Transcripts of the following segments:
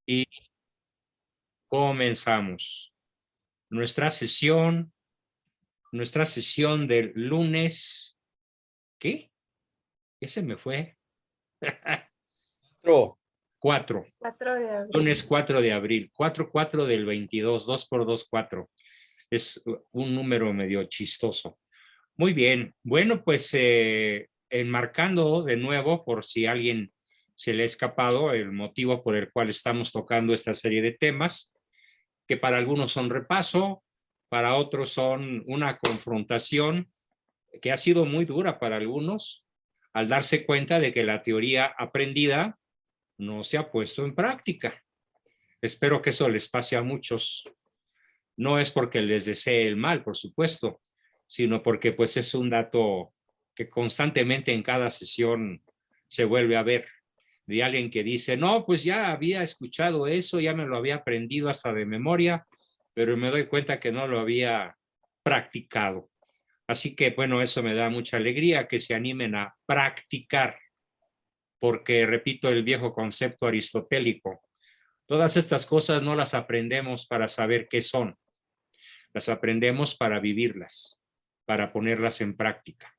Y comenzamos nuestra sesión del lunes. ¿Qué? ¿Qué se me fue? 4. 4 de abril. Lunes 4 de abril. 4 del 22. 2 por 2, 4. Es un número medio chistoso. Muy bien. Bueno, pues enmarcando de nuevo, por si a alguien se le ha escapado, el motivo por el cual estamos tocando esta serie de temas, que para algunos son repaso, para otros son una confrontación que ha sido muy dura para algunos al darse cuenta de que la teoría aprendida no se ha puesto en práctica. Espero que eso les pase a muchos. No es porque les desee el mal, por supuesto, sino porque pues es un dato que constantemente en cada sesión se vuelve a ver, de alguien que dice, no, pues ya había escuchado eso, ya me lo había aprendido hasta de memoria, pero me doy cuenta que no lo había practicado. Así que, bueno, eso me da mucha alegría, que se animen a practicar, porque repito el viejo concepto aristotélico, todas estas cosas no las aprendemos para saber qué son, las aprendemos para vivirlas, para ponerlas en práctica.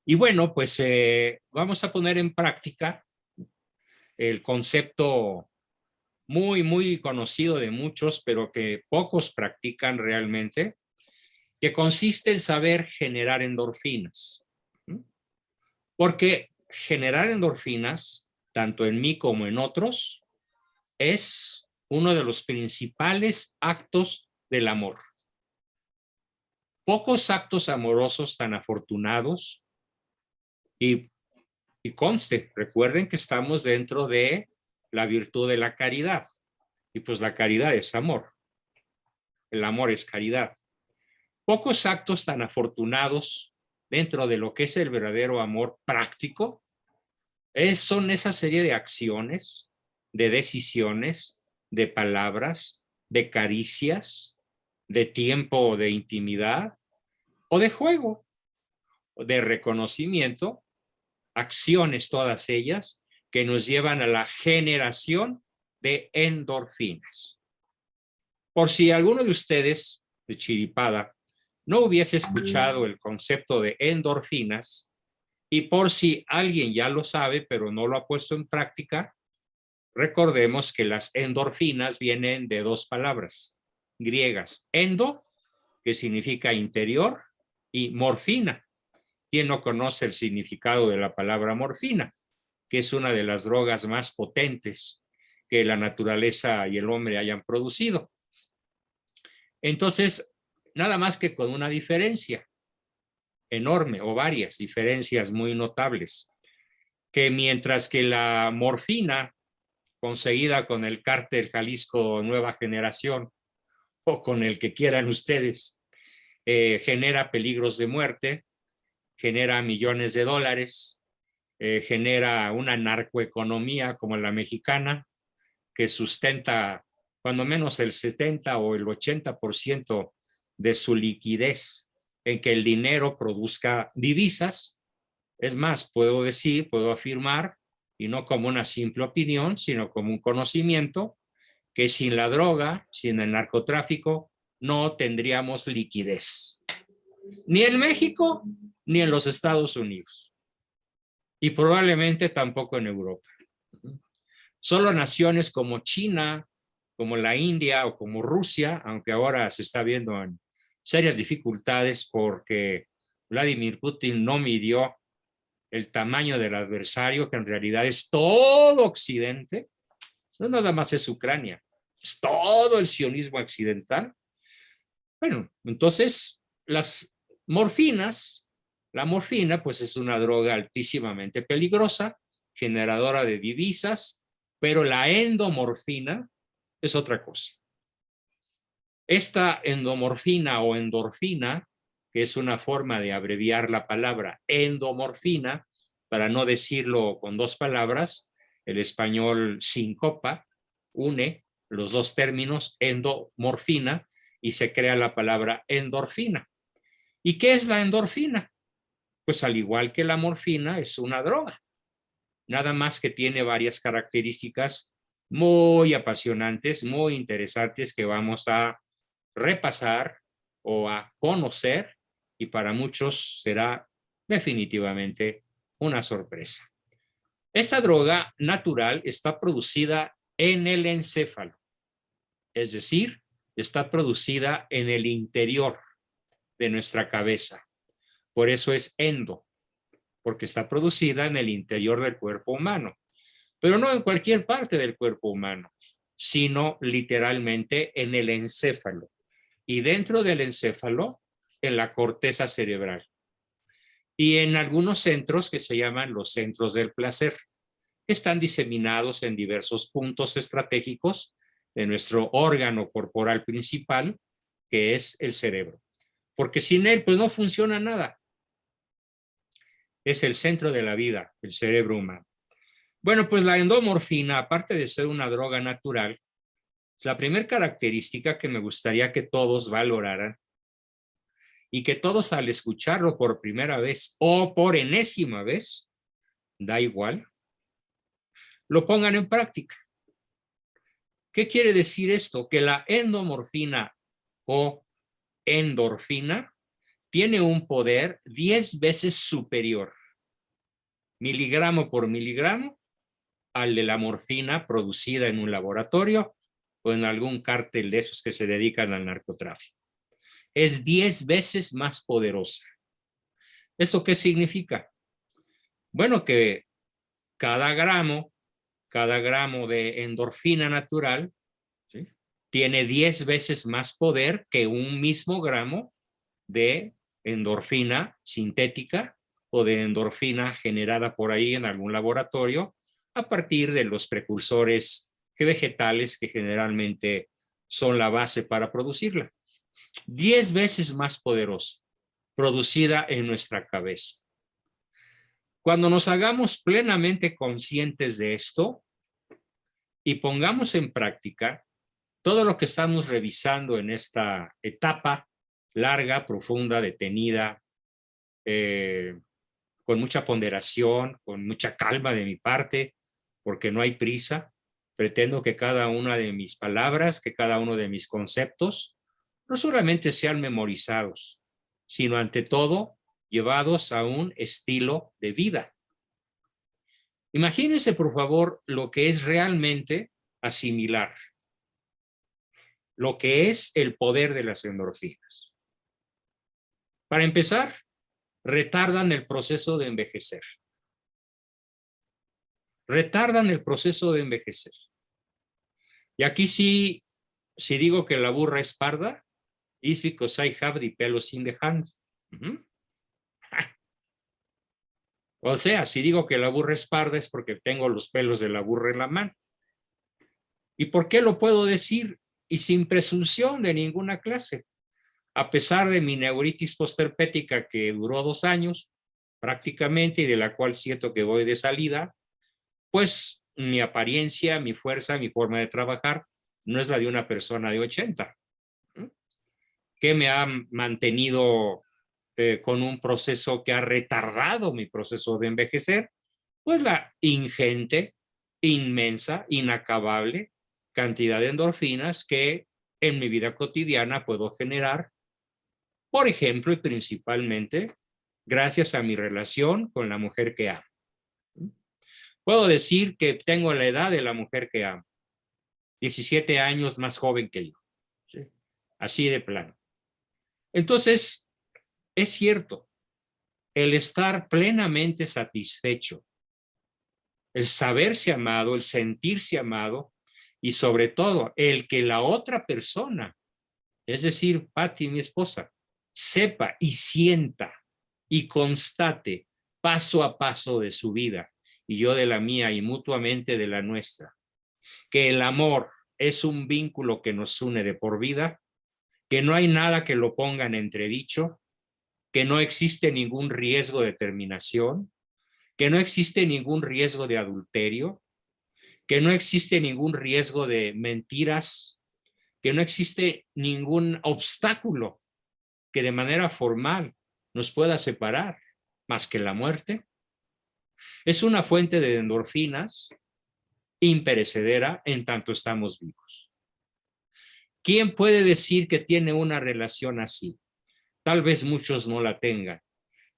Y bueno, pues vamos a poner en práctica el concepto muy conocido de muchos, pero que pocos practican realmente, que consiste en saber generar endorfinas. Porque generar endorfinas, tanto en mí como en otros, es uno de los principales actos del amor. Pocos actos amorosos tan afortunados y conste, recuerden que estamos dentro de la virtud de la caridad y pues la caridad es amor. El amor es caridad. Pocos actos tan afortunados dentro de lo que es el verdadero amor práctico son esa serie de acciones, de decisiones, de palabras, de caricias, de tiempo de intimidad o de juego, de reconocimiento, acciones todas ellas que nos llevan a la generación de endorfinas. Por si alguno de ustedes, de chiripada, no hubiese escuchado el concepto de endorfinas, y por si alguien ya lo sabe, pero no lo ha puesto en práctica, recordemos que las endorfinas vienen de dos palabras griegas, endo, que significa interior, y morfina. ¿Quién no conoce el significado de la palabra morfina? Que es una de las drogas más potentes que la naturaleza y el hombre hayan producido. Entonces, nada más que con una diferencia enorme o varias diferencias muy notables, que mientras que la morfina conseguida con el cártel Jalisco Nueva Generación o con el que quieran ustedes, genera peligros de muerte, genera millones de dólares, genera una narcoeconomía como la mexicana que sustenta cuando menos el 70 o el 80% de su liquidez en que el dinero produzca divisas. Es más, puedo decir, puedo afirmar, y no como una simple opinión, sino como un conocimiento, que sin la droga, sin el narcotráfico, no tendríamos liquidez. Ni en México, ni en los Estados Unidos. Y probablemente tampoco en Europa. Solo naciones como China, como la India o como Rusia, aunque ahora se está viendo en serias dificultades porque Vladimir Putin no midió el tamaño del adversario, que en realidad es todo Occidente, no nada más es Ucrania, es todo el sionismo occidental. Bueno, entonces las morfinas, la morfina pues es una droga altísimamente peligrosa, generadora de divisas, pero la endomorfina es otra cosa. Esta endomorfina o endorfina, que es una forma de abreviar la palabra endomorfina, para no decirlo con dos palabras, el español sincopa, une los dos términos, endomorfina, y se crea la palabra endorfina. ¿Y qué es la endorfina? Pues al igual que la morfina, es una droga, nada más que tiene varias características muy apasionantes, muy interesantes que vamos a repasar o a conocer y para muchos será definitivamente una sorpresa. Esta droga natural está producida en el encéfalo, es decir, está producida en el interior de nuestra cabeza. Por eso es endo, porque está producida en el interior del cuerpo humano, pero no en cualquier parte del cuerpo humano, sino literalmente en el encéfalo. Y dentro del encéfalo, en la corteza cerebral. Y en algunos centros que se llaman los centros del placer, que están diseminados en diversos puntos estratégicos de nuestro órgano corporal principal, que es el cerebro. Porque sin él, pues no funciona nada. Es el centro de la vida, el cerebro humano. Bueno, pues la endomorfina, aparte de ser una droga natural, la primera característica que me gustaría que todos valoraran y que todos al escucharlo por primera vez o por enésima vez, da igual, lo pongan en práctica. ¿Qué quiere decir esto? Que la endomorfina o endorfina tiene un poder 10 veces superior, miligramo por miligramo, al de la morfina producida en un laboratorio o en algún cártel de esos que se dedican al narcotráfico. Es 10 veces más poderosa. ¿Esto qué significa? Bueno, que cada gramo de endorfina natural, ¿sí?, tiene 10 veces más poder que un mismo gramo de endorfina sintética o de endorfina generada por ahí en algún laboratorio a partir de los precursores vegetales que generalmente son la base para producirla. 10 veces más poderosa, producida en nuestra cabeza. Cuando nos hagamos plenamente conscientes de esto y pongamos en práctica todo lo que estamos revisando en esta etapa larga, profunda, detenida, con mucha ponderación, con mucha calma de mi parte, porque no hay prisa. Pretendo que cada una de mis palabras, que cada uno de mis conceptos, no solamente sean memorizados, sino ante todo llevados a un estilo de vida. Imagínense, por favor, lo que es realmente asimilar, lo que es el poder de las endorfinas. Para empezar, retardan el proceso de envejecer. Retardan el proceso de envejecer. Y aquí sí, si digo que la burra es parda, it's because I have the pelos in the hand. O sea, si digo que la burra es parda es porque tengo los pelos de la burra en la mano. ¿Y por qué lo puedo decir? Y sin presunción de ninguna clase. A pesar de mi neuritis postherpética que duró 2 años prácticamente y de la cual siento que voy de salida, pues mi apariencia, mi fuerza, mi forma de trabajar no es la de una persona de 80. ¿Qué me ha mantenido con un proceso que ha retardado mi proceso de envejecer? Pues la ingente, inmensa, inacabable cantidad de endorfinas que en mi vida cotidiana puedo generar, por ejemplo y principalmente gracias a mi relación con la mujer que amo. Puedo decir que tengo la edad de la mujer que amo, 17 años más joven que yo, ¿sí?, así de plano. Entonces, es cierto, el estar plenamente satisfecho, el saberse amado, el sentirse amado y sobre todo el que la otra persona, es decir, Patti, mi esposa, sepa y sienta y constate paso a paso de su vida y yo de la mía y mutuamente de la nuestra, que el amor es un vínculo que nos une de por vida, que no hay nada que lo ponga en entredicho, que no existe ningún riesgo de terminación, que no existe ningún riesgo de adulterio, que no existe ningún riesgo de mentiras, que no existe ningún obstáculo que de manera formal nos pueda separar más que la muerte. Es una fuente de endorfinas imperecedera en tanto estamos vivos. ¿Quién puede decir que tiene una relación así? Tal vez muchos no la tengan,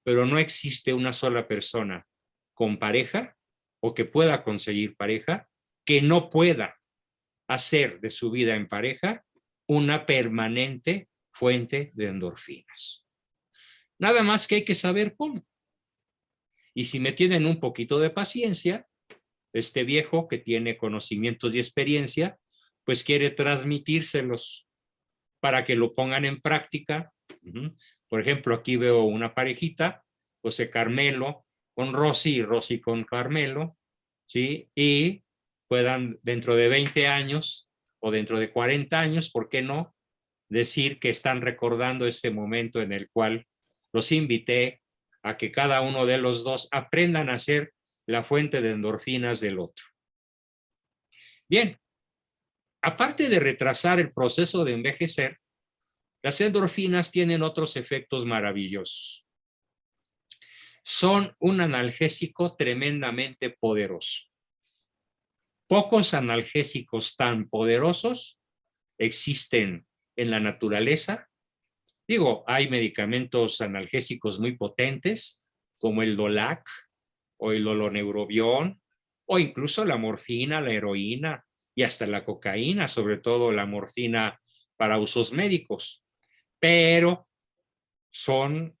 pero no existe una sola persona con pareja o que pueda conseguir pareja que no pueda hacer de su vida en pareja una permanente fuente de endorfinas. Nada más que hay que saber cómo. Y si me tienen un poquito de paciencia, este viejo que tiene conocimientos y experiencia, pues quiere transmitírselos para que lo pongan en práctica. Por ejemplo, aquí veo una parejita, José Carmelo con Rosy y Rosy con Carmelo, ¿sí? Y puedan dentro de 20 años o dentro de 40 años, ¿por qué no? Decir que están recordando este momento en el cual los invité a que cada uno de los dos aprendan a ser la fuente de endorfinas del otro. Bien, aparte de retrasar el proceso de envejecer, las endorfinas tienen otros efectos maravillosos. Son un analgésico tremendamente poderoso. Pocos analgésicos tan poderosos existen en la naturaleza. Digo, hay medicamentos analgésicos muy potentes, como el Dolac o el Oloneurobion, o incluso la morfina, la heroína y hasta la cocaína, sobre todo la morfina para usos médicos. Pero son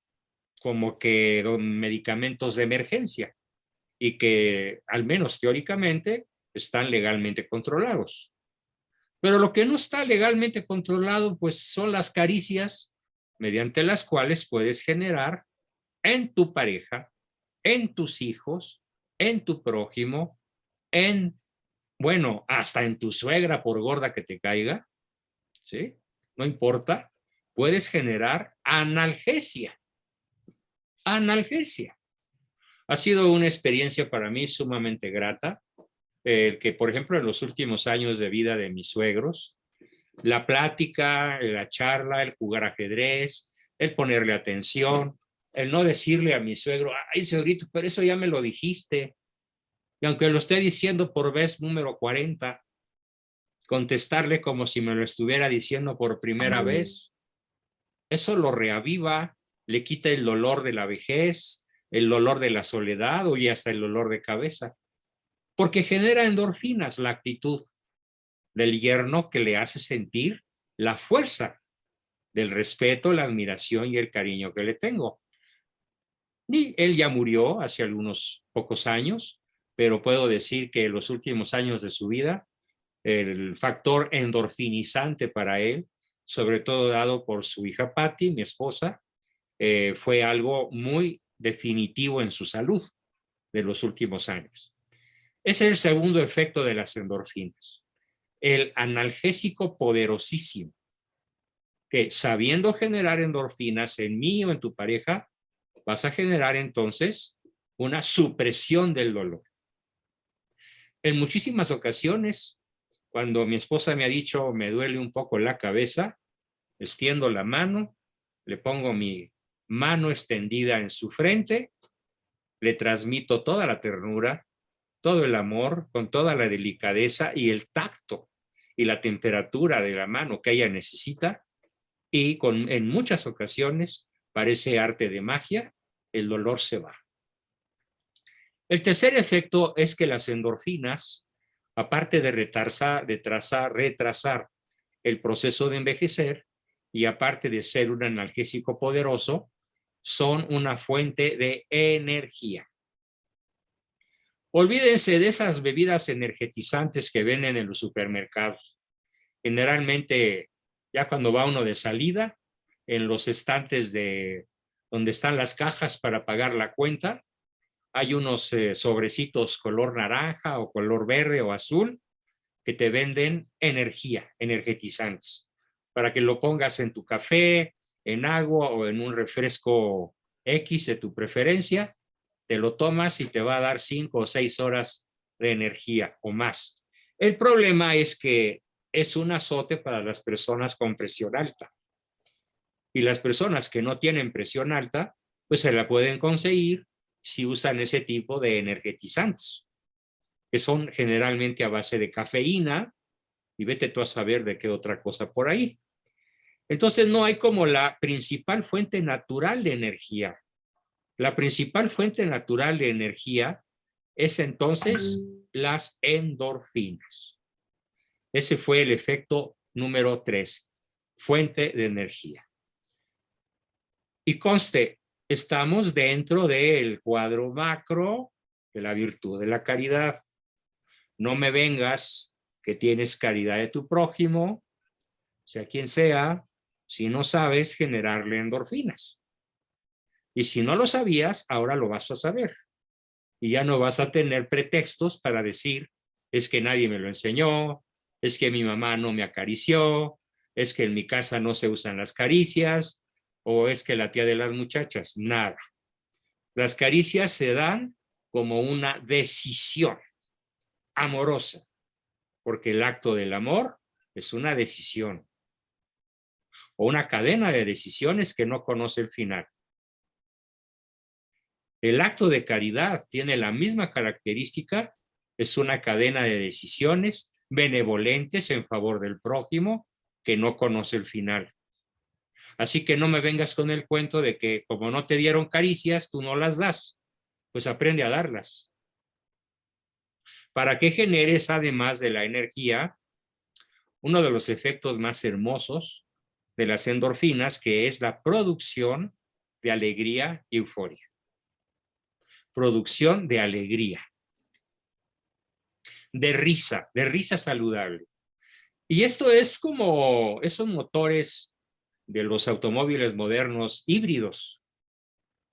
como que medicamentos de emergencia y que al menos teóricamente están legalmente controlados. Pero lo que no está legalmente controlado pues son las caricias mediante las cuales puedes generar en tu pareja, en tus hijos, en tu prójimo, bueno, hasta en tu suegra por gorda que te caiga, ¿sí? No importa, puedes generar analgesia. Analgesia. Ha sido una experiencia para mí sumamente grata, que por ejemplo en los últimos años de vida de mis suegros, la plática, la charla, el jugar ajedrez, el ponerle atención, el no decirle a mi suegro, ay, suegrito, pero eso ya me lo dijiste. Y aunque lo esté diciendo por vez número 40, contestarle como si me lo estuviera diciendo por primera vez, eso lo reaviva, le quita el dolor de la vejez, el dolor de la soledad y hasta el dolor de cabeza, porque genera endorfinas la actitud del yerno que le hace sentir la fuerza del respeto, la admiración y el cariño que le tengo. Y él ya murió hace algunos pocos años, pero puedo decir que en los últimos años de su vida, el factor endorfinizante para él, sobre todo dado por su hija Patty, mi esposa, fue algo muy definitivo en su salud de los últimos años. Ese es el segundo efecto de las endorfinas. El analgésico poderosísimo, que sabiendo generar endorfinas en mí o en tu pareja, vas a generar entonces una supresión del dolor. En muchísimas ocasiones, cuando mi esposa me ha dicho me duele un poco la cabeza, extiendo la mano, le pongo mi mano extendida en su frente, le transmito toda la ternura, todo el amor, con toda la delicadeza y el tacto y la temperatura de la mano que ella necesita, y en muchas ocasiones parece arte de magia, el dolor se va. El tercer efecto es que las endorfinas, aparte de retrasar el proceso de envejecer y aparte de ser un analgésico poderoso, son una fuente de energía. Olvídense de esas bebidas energetizantes que venden en los supermercados. Generalmente, ya cuando va uno de salida, en los estantes de donde están las cajas para pagar la cuenta, hay unos sobrecitos color naranja o color verde o azul que te venden energía, energetizantes, para que lo pongas en tu café, en agua o en un refresco X de tu preferencia, te lo tomas y te va a dar 5 o 6 horas de energía o más. El problema es que es un azote para las personas con presión alta. Y las personas que no tienen presión alta, pues se la pueden conseguir si usan ese tipo de energetizantes. que son generalmente a base de cafeína, y vete tú a saber de qué otra cosa por ahí. Entonces no hay como la principal fuente natural de energía. La principal fuente natural de energía es entonces las endorfinas. Ese fue el efecto número 3, fuente de energía. Y conste, estamos dentro del cuadro macro de la virtud de la caridad. No me vengas que tienes caridad de tu prójimo, sea quien sea, si no sabes generarle endorfinas. Y si no lo sabías, ahora lo vas a saber. Y ya no vas a tener pretextos para decir, es que nadie me lo enseñó, es que mi mamá no me acarició, es que en mi casa no se usan las caricias, o es que la tía de las muchachas, nada. Las caricias se dan como una decisión amorosa, porque el acto del amor es una decisión, o una cadena de decisiones que no conoce el final. El acto de caridad tiene la misma característica, es una cadena de decisiones benevolentes en favor del prójimo que no conoce el final. Así que no me vengas con el cuento de que como no te dieron caricias, tú no las das. Pues aprende a darlas. Para que generes, además de la energía, uno de los efectos más hermosos de las endorfinas, que es la producción de alegría y euforia. Producción de alegría, de risa saludable. Y esto es como esos motores de los automóviles modernos híbridos,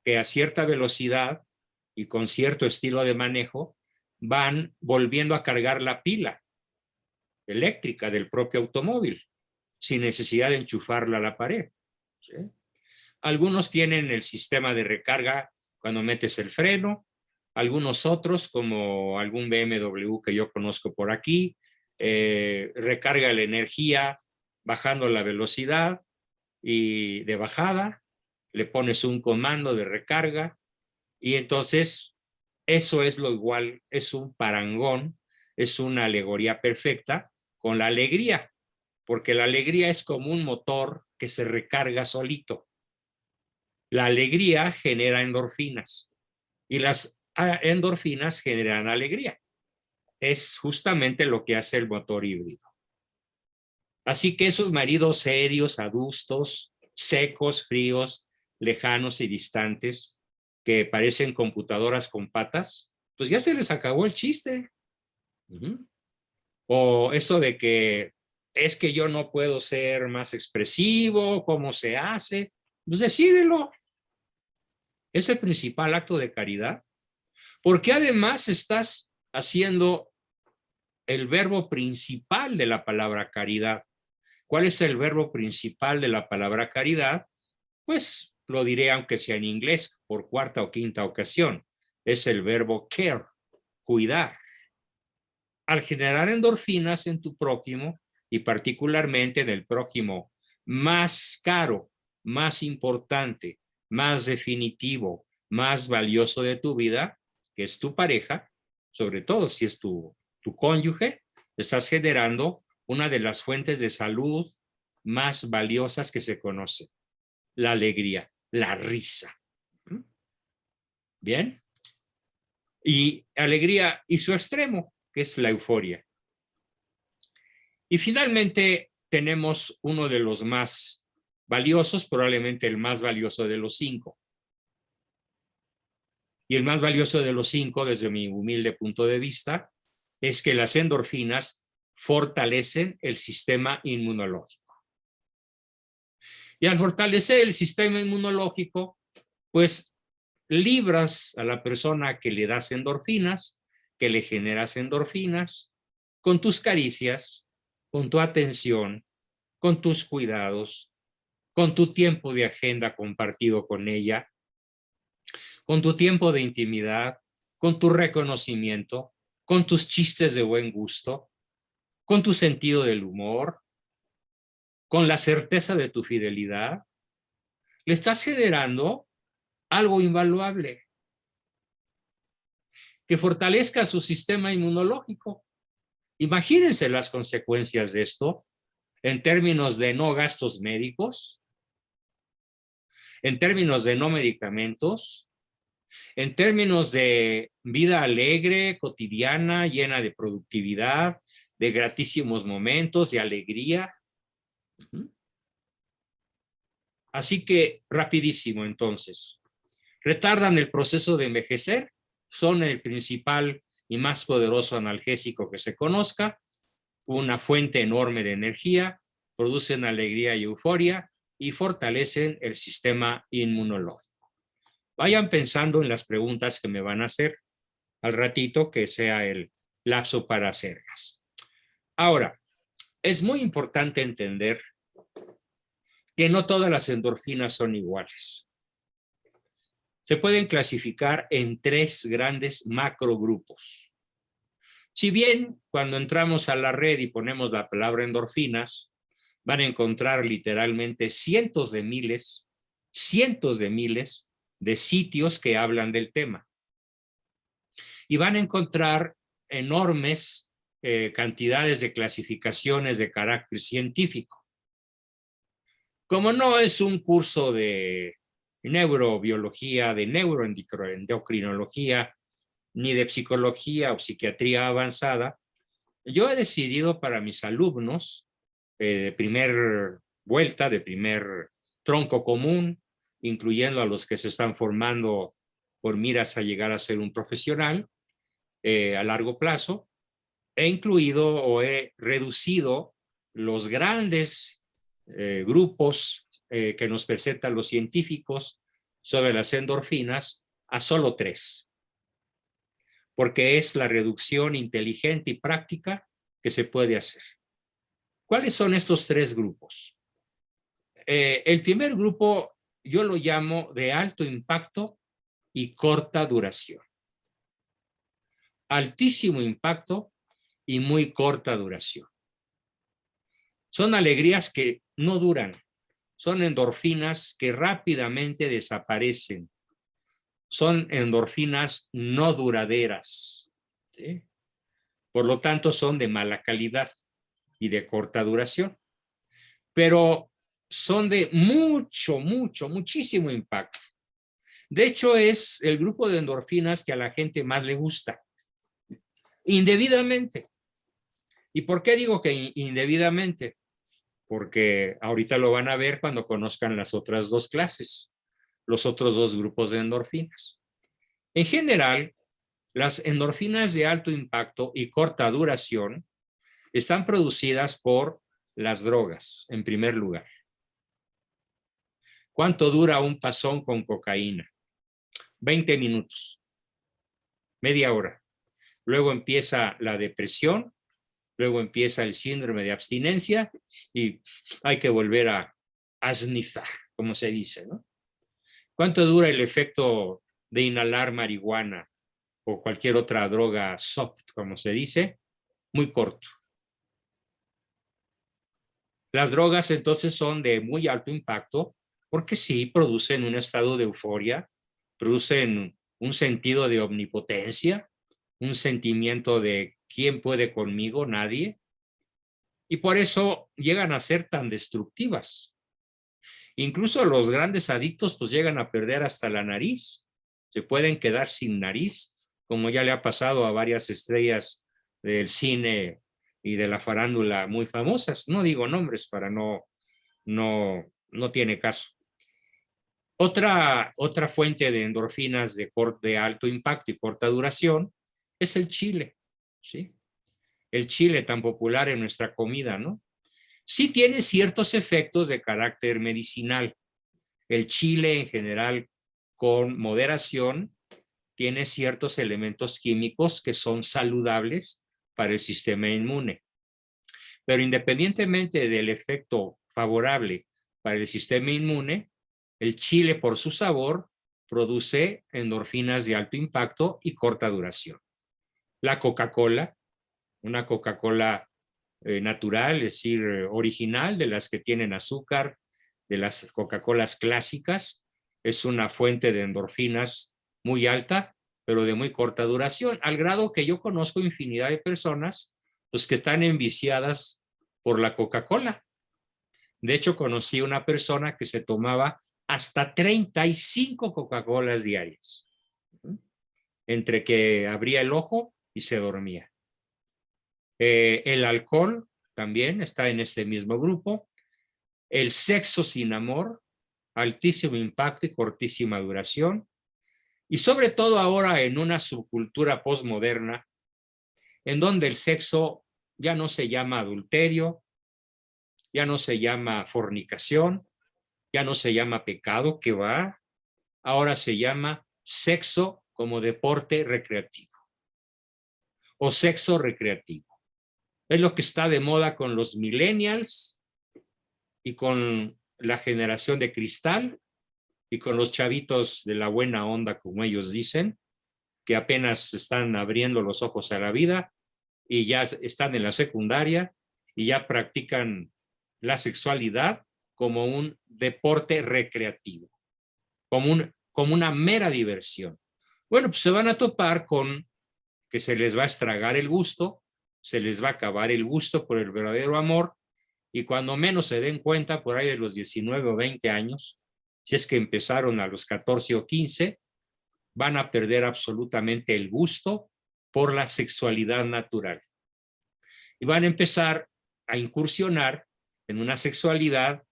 que a cierta velocidad y con cierto estilo de manejo van volviendo a cargar la pila eléctrica del propio automóvil, sin necesidad de enchufarla a la pared. ¿Sí? Algunos tienen el sistema de recarga cuando metes el freno, algunos otros, como algún BMW que yo conozco por aquí, recarga la energía bajando la velocidad y de bajada, le pones un comando de recarga y entonces eso es lo igual, es un parangón, es una alegoría perfecta con la alegría, porque la alegría es como un motor que se recarga solito. La alegría genera endorfinas y las endorfinas generan alegría. Es justamente lo que hace el motor híbrido. Así que esos maridos serios, adustos, secos, fríos, lejanos y distantes, que parecen computadoras con patas, pues ya se les acabó el chiste. O eso de que es que yo no puedo ser más expresivo, ¿cómo se hace? Pues decídelo. Es el principal acto de caridad, porque además estás haciendo el verbo principal de la palabra caridad. ¿Cuál es el verbo principal de la palabra caridad? Pues lo diré aunque sea en inglés por cuarta o quinta ocasión. Es el verbo care, cuidar. Al generar endorfinas en tu prójimo y particularmente en el prójimo más caro, más importante, más definitivo, más valioso de tu vida, que es tu pareja, sobre todo si es tu cónyuge, estás generando una de las fuentes de salud más valiosas que se conoce, la alegría, la risa. ¿Bien? Y alegría y su extremo, que es la euforia. Y finalmente tenemos uno de los más valiosos, probablemente el más valioso de los 5. Y el más valioso de los 5, desde mi humilde punto de vista, es que las endorfinas fortalecen el sistema inmunológico. Y al fortalecer el sistema inmunológico, pues libras a la persona que le das endorfinas, que le generas endorfinas, con tus caricias, con tu atención, con tus cuidados, con tu tiempo de agenda compartido con ella, con tu tiempo de intimidad, con tu reconocimiento, con tus chistes de buen gusto, con tu sentido del humor, con la certeza de tu fidelidad. Le estás generando algo invaluable, que fortalezca su sistema inmunológico. Imagínense las consecuencias de esto en términos de no gastos médicos, en términos de no medicamentos, en términos de vida alegre, cotidiana, llena de productividad, de gratísimos momentos, de alegría. Así que rapidísimo entonces. Retardan el proceso de envejecer, son el principal y más poderoso analgésico que se conozca, una fuente enorme de energía, producen alegría y euforia y fortalecen el sistema inmunológico. Vayan pensando en las preguntas que me van a hacer al ratito, que sea el lapso para hacerlas. Ahora, es muy importante entender que no todas las endorfinas son iguales. Se pueden clasificar en 3 grandes macrogrupos. Si bien cuando entramos a la red y ponemos la palabra endorfinas, van a encontrar literalmente cientos de miles de sitios que hablan del tema. Y van a encontrar enormes cantidades de clasificaciones de carácter científico. Como no es un curso de neurobiología, de neuroendocrinología, ni de psicología o psiquiatría avanzada, yo he decidido para mis alumnos de primer vuelta, de primer tronco común, incluyendo a los que se están formando por miras a llegar a ser un profesional a largo plazo, he incluido o he reducido los grandes grupos que nos presentan los científicos sobre las endorfinas a solo 3, porque es la reducción inteligente y práctica que se puede hacer. ¿Cuáles son estos 3 grupos? El primer grupo yo lo llamo de alto impacto y corta duración. Altísimo impacto y muy corta duración. Son alegrías que no duran, son endorfinas que rápidamente desaparecen, son endorfinas no duraderas, ¿sí? Por lo tanto son de mala calidad y de corta duración, pero son de muchísimo impacto. De hecho, es el grupo de endorfinas que a la gente más le gusta, indebidamente. ¿Y por qué digo que indebidamente? Porque ahorita lo van a ver cuando conozcan las otras 2 clases, los otros 2 grupos de endorfinas. En general, las endorfinas de alto impacto y corta duración están producidas por las drogas, en primer lugar. ¿Cuánto dura un pasón con cocaína? 20 minutos, media hora. Luego empieza la depresión, luego empieza el síndrome de abstinencia y hay que volver a snifar, como se dice, ¿no? ¿Cuánto dura el efecto de inhalar marihuana o cualquier otra droga soft, como se dice? Muy corto. Las drogas entonces son de muy alto impacto porque sí producen un estado de euforia, producen un sentido de omnipotencia, un sentimiento de ¿quién puede conmigo? Nadie. Y por eso llegan a ser tan destructivas. Incluso los grandes adictos pues llegan a perder hasta la nariz. Se pueden quedar sin nariz, como ya le ha pasado a varias estrellas del cine y de la farándula muy famosas. No digo nombres para no tiene caso. Otra fuente de endorfinas de alto impacto y corta duración es el chile, ¿sí? El chile tan popular en nuestra comida, ¿no? Sí tiene ciertos efectos de carácter medicinal. El chile en general, con moderación, tiene ciertos elementos químicos que son saludables para el sistema inmune. Pero independientemente del efecto favorable para el sistema inmune, el chile por su sabor produce endorfinas de alto impacto y corta duración. La Coca-Cola, una Coca-Cola natural, es decir, original, de las que tienen azúcar, de las Coca-Colas clásicas, es una fuente de endorfinas muy alta, pero de muy corta duración, al grado que yo conozco infinidad de personas pues, que están enviciadas por la Coca-Cola. De hecho, conocí una persona que se tomaba hasta 35 Coca-Colas diarias, entre que abría el ojo y se dormía. El alcohol también está en este mismo grupo. El sexo sin amor, altísimo impacto y cortísima duración. Y sobre todo ahora en una subcultura postmoderna, en donde el sexo ya no se llama adulterio, ya no se llama fornicación, ya no se llama pecado, que va, ahora se llama sexo como deporte recreativo o sexo recreativo. Es lo que está de moda con los millennials y con la generación de cristal y con los chavitos de la buena onda, como ellos dicen, que apenas están abriendo los ojos a la vida y ya están en la secundaria y ya practican la sexualidad como un deporte recreativo, como una mera diversión. Bueno, pues se van a topar con que se les va a estragar el gusto, se les va a acabar el gusto por el verdadero amor, y cuando menos se den cuenta, por ahí de los 19 o 20 años, si es que empezaron a los 14 o 15, van a perder absolutamente el gusto por la sexualidad natural. Y van a empezar a incursionar en una sexualidad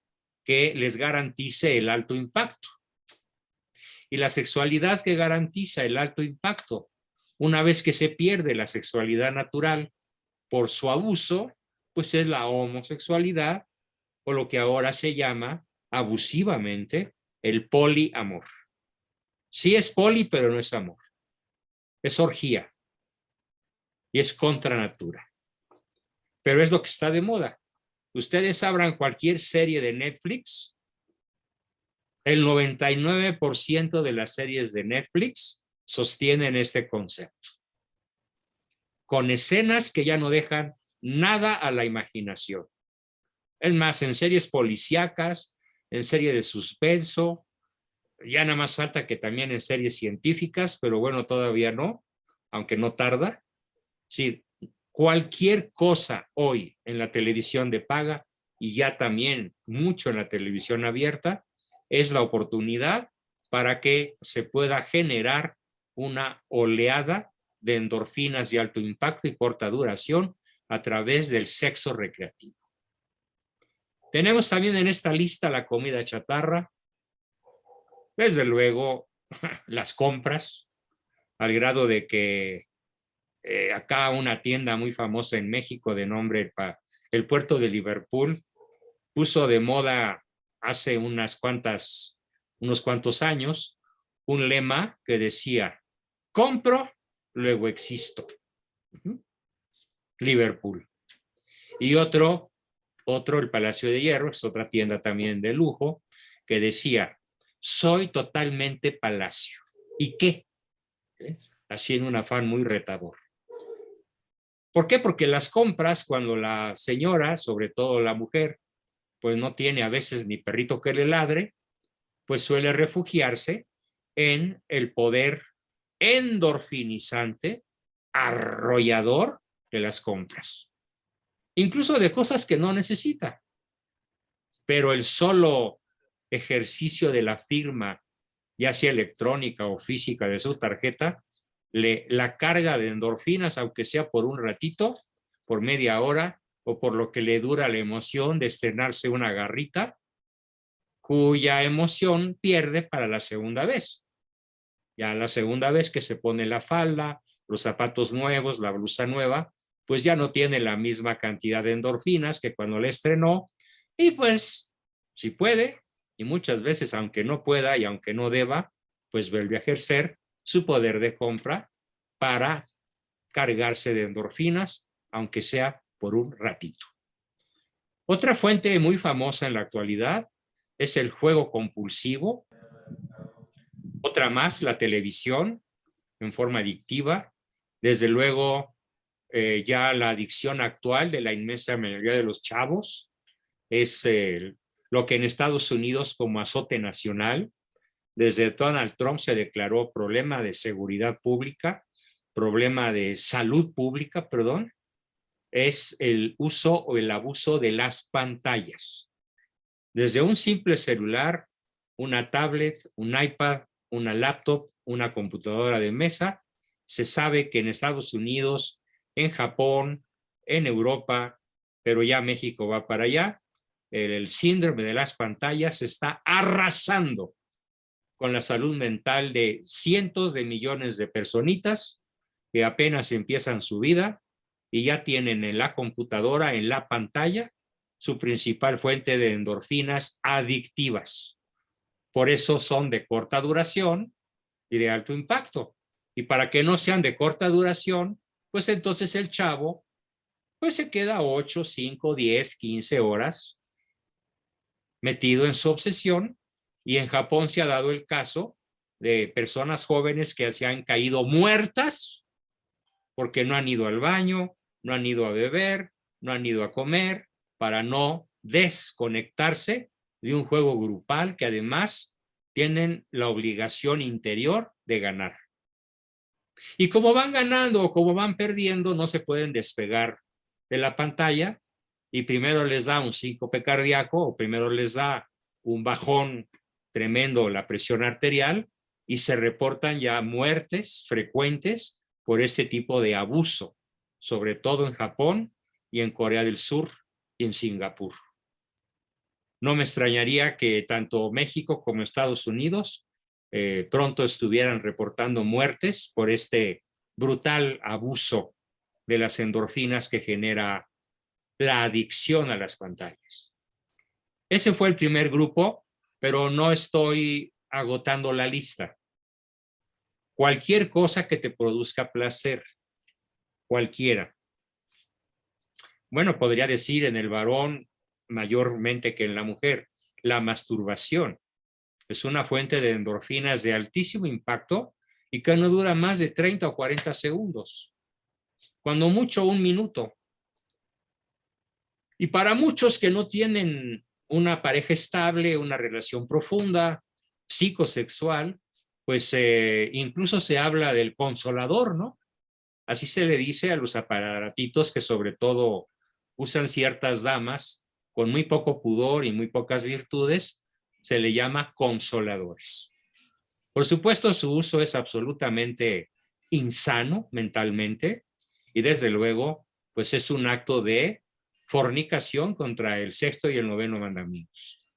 que les garantice el alto impacto. Y la sexualidad que garantiza el alto impacto, una vez que se pierde la sexualidad natural por su abuso, pues es la homosexualidad, o lo que ahora se llama abusivamente el poliamor. Sí es poli, pero no es amor. Es orgía y es contra natura. Pero es lo que está de moda. Ustedes abran cualquier serie de Netflix, el 99% de las series de Netflix sostienen este concepto, con escenas que ya no dejan nada a la imaginación. Es más, en series policíacas, en series de suspenso, ya nada más falta que también en series científicas, pero bueno, todavía no, aunque no tarda. Sí, cualquier cosa hoy en la televisión de paga y ya también mucho en la televisión abierta es la oportunidad para que se pueda generar una oleada de endorfinas de alto impacto y corta duración a través del sexo recreativo. Tenemos también en esta lista la comida chatarra, desde luego las compras, al grado de que acá una tienda muy famosa en México de nombre el Puerto de Liverpool puso de moda hace unos cuantos años un lema que decía: compro, luego existo. Liverpool. Y otro, el Palacio de Hierro, es otra tienda también de lujo, que decía: soy totalmente palacio. ¿Y qué? Así en un afán muy retador. ¿Por qué? Porque las compras, cuando la señora, sobre todo la mujer, pues no tiene a veces ni perrito que le ladre, pues suele refugiarse en el poder endorfinizante, arrollador de las compras. Incluso de cosas que no necesita. Pero el solo ejercicio de la firma, ya sea electrónica o física de su tarjeta, la carga de endorfinas, aunque sea por un ratito, por media hora, o por lo que le dura la emoción de estrenarse una garrita, cuya emoción pierde para la segunda vez. Ya la segunda vez que se pone la falda, los zapatos nuevos, la blusa nueva, pues ya no tiene la misma cantidad de endorfinas que cuando le estrenó, y pues si puede, y muchas veces aunque no pueda y aunque no deba, pues vuelve a ejercer su poder de compra para cargarse de endorfinas, aunque sea por un ratito. Otra fuente muy famosa en la actualidad es el juego compulsivo. Otra más, la televisión en forma adictiva. Desde luego, ya la adicción actual de la inmensa mayoría de los chavos es lo que en Estados Unidos como azote nacional Desde Donald Trump se declaró problema de seguridad pública, problema de salud pública, perdón, es el uso o el abuso de las pantallas. Desde un simple celular, una tablet, un iPad, una laptop, una computadora de mesa, se sabe que en Estados Unidos, en Japón, en Europa, pero ya México va para allá, el síndrome de las pantallas está arrasando con la salud mental de cientos de millones de personitas que apenas empiezan su vida y ya tienen en la computadora, en la pantalla, su principal fuente de endorfinas adictivas. Por eso son de corta duración y de alto impacto. Y para que no sean de corta duración, pues entonces el chavo pues se queda 8, 5, 10, 15 horas metido en su obsesión. Y en Japón se ha dado el caso de personas jóvenes que se han caído muertas porque no han ido al baño, no han ido a beber, no han ido a comer, para no desconectarse de un juego grupal que además tienen la obligación interior de ganar. Y como van ganando o como van perdiendo, no se pueden despegar de la pantalla y primero les da un síncope cardíaco o primero les da un bajón tremendo la presión arterial y se reportan ya muertes frecuentes por este tipo de abuso, sobre todo en Japón y en Corea del Sur y en Singapur. No me extrañaría que tanto México como Estados Unidos pronto estuvieran reportando muertes por este brutal abuso de las endorfinas que genera la adicción a las pantallas. Ese fue el primer grupo, pero no estoy agotando la lista. Cualquier cosa que te produzca placer, cualquiera. Bueno, podría decir en el varón mayormente que en la mujer, la masturbación es una fuente de endorfinas de altísimo impacto y que no dura más de 30 o 40 segundos, cuando mucho 1 minuto. Y para muchos que no tienen una pareja estable, una relación profunda, psicosexual, pues incluso se habla del consolador, ¿no? Así se le dice a los aparatitos que sobre todo usan ciertas damas con muy poco pudor y muy pocas virtudes, se le llama consoladores. Por supuesto, su uso es absolutamente insano mentalmente y desde luego, pues es un acto de fornicación contra el 6º y el 9º mandamientos.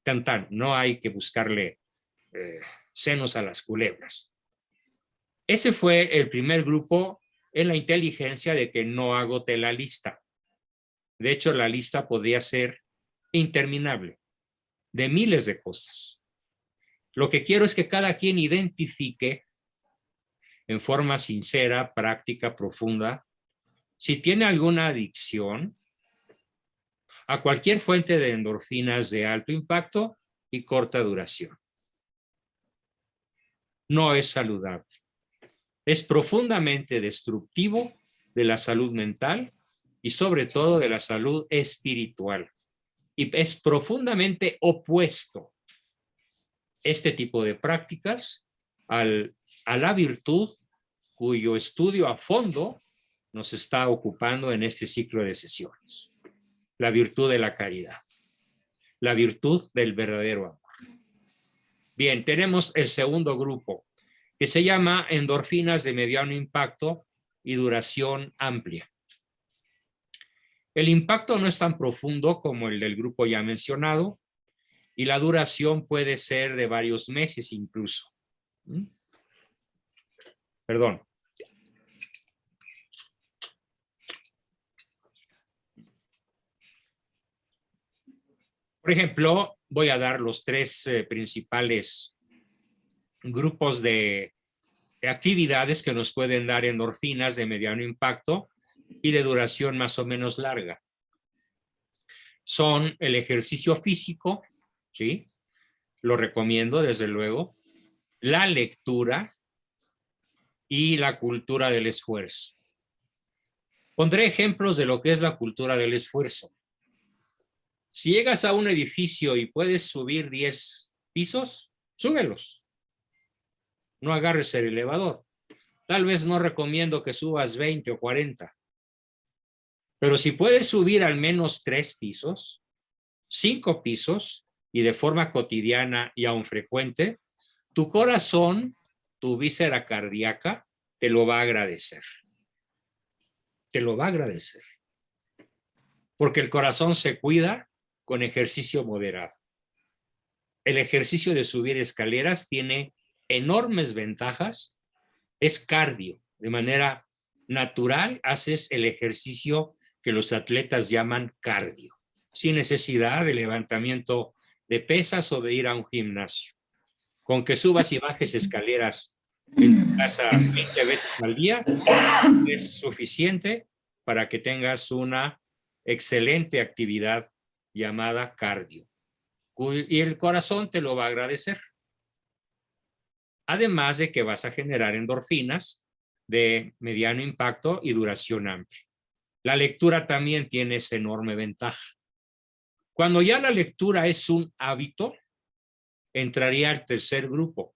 Tan, tan, no hay que buscarle senos a las culebras. Ese fue el primer grupo en la inteligencia de que no agoté la lista. De hecho, la lista podría ser interminable, de miles de cosas. Lo que quiero es que cada quien identifique en forma sincera, práctica, profunda, si tiene alguna adicción a cualquier fuente de endorfinas de alto impacto y corta duración. No es saludable. Es profundamente destructivo de la salud mental y sobre todo de la salud espiritual. Y es profundamente opuesto este tipo de prácticas a la virtud cuyo estudio a fondo nos está ocupando en este ciclo de sesiones. La virtud de la caridad, la virtud del verdadero amor. Bien, tenemos el segundo grupo, que se llama endorfinas de mediano impacto y duración amplia. El impacto no es tan profundo como el del grupo ya mencionado y la duración puede ser de varios meses incluso. Perdón. Por ejemplo, voy a dar los 3 principales grupos de actividades que nos pueden dar endorfinas de mediano impacto y de duración más o menos larga. Son el ejercicio físico, ¿sí? Lo recomiendo desde luego, la lectura y la cultura del esfuerzo. Pondré ejemplos de lo que es la cultura del esfuerzo. Si llegas a un edificio y puedes subir 10 pisos, súbelos. no agarres el elevador. Tal vez no recomiendo que subas 20 o 40. Pero si puedes subir al menos 3 pisos, 5 pisos, y de forma cotidiana y aún frecuente, tu corazón, tu víscera cardíaca, te lo va a agradecer. Te lo va a agradecer. Porque el corazón se cuida con ejercicio moderado. El ejercicio de subir escaleras tiene enormes ventajas. Es cardio. De manera natural haces el ejercicio que los atletas llaman cardio, sin necesidad de levantamiento de pesas o de ir a un gimnasio. Con que subas y bajes escaleras en tu casa 20 veces al día es suficiente para que tengas una excelente actividad llamada cardio. Y el corazón te lo va a agradecer. Además de que vas a generar endorfinas de mediano impacto y duración amplia. La lectura también tiene esa enorme ventaja. Cuando ya la lectura es un hábito, entraría al tercer grupo,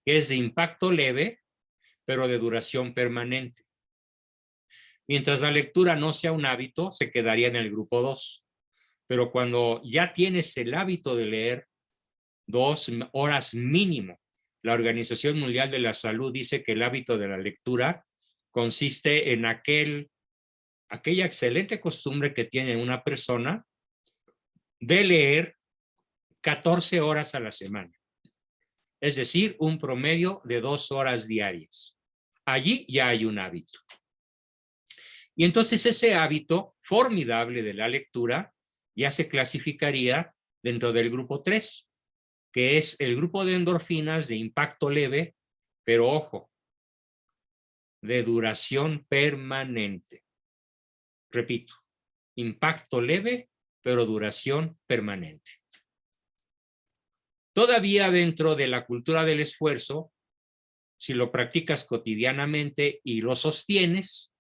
que es de impacto leve, pero de duración permanente. Mientras la lectura no sea un hábito, se quedaría en el grupo 2. Pero cuando ya tienes el hábito de leer 2 horas mínimo, la Organización Mundial de la Salud dice que el hábito de la lectura consiste en aquella excelente costumbre que tiene una persona de leer 14 horas a la semana. Es decir, un promedio de 2 horas diarias. Allí ya hay un hábito. Y entonces ese hábito formidable de la lectura ya se clasificaría dentro del grupo 3, que es el grupo de endorfinas de impacto leve, pero ojo, de duración permanente. Repito, impacto leve, pero duración permanente. Todavía dentro de la cultura del esfuerzo, si lo practicas cotidianamente y lo sostienes,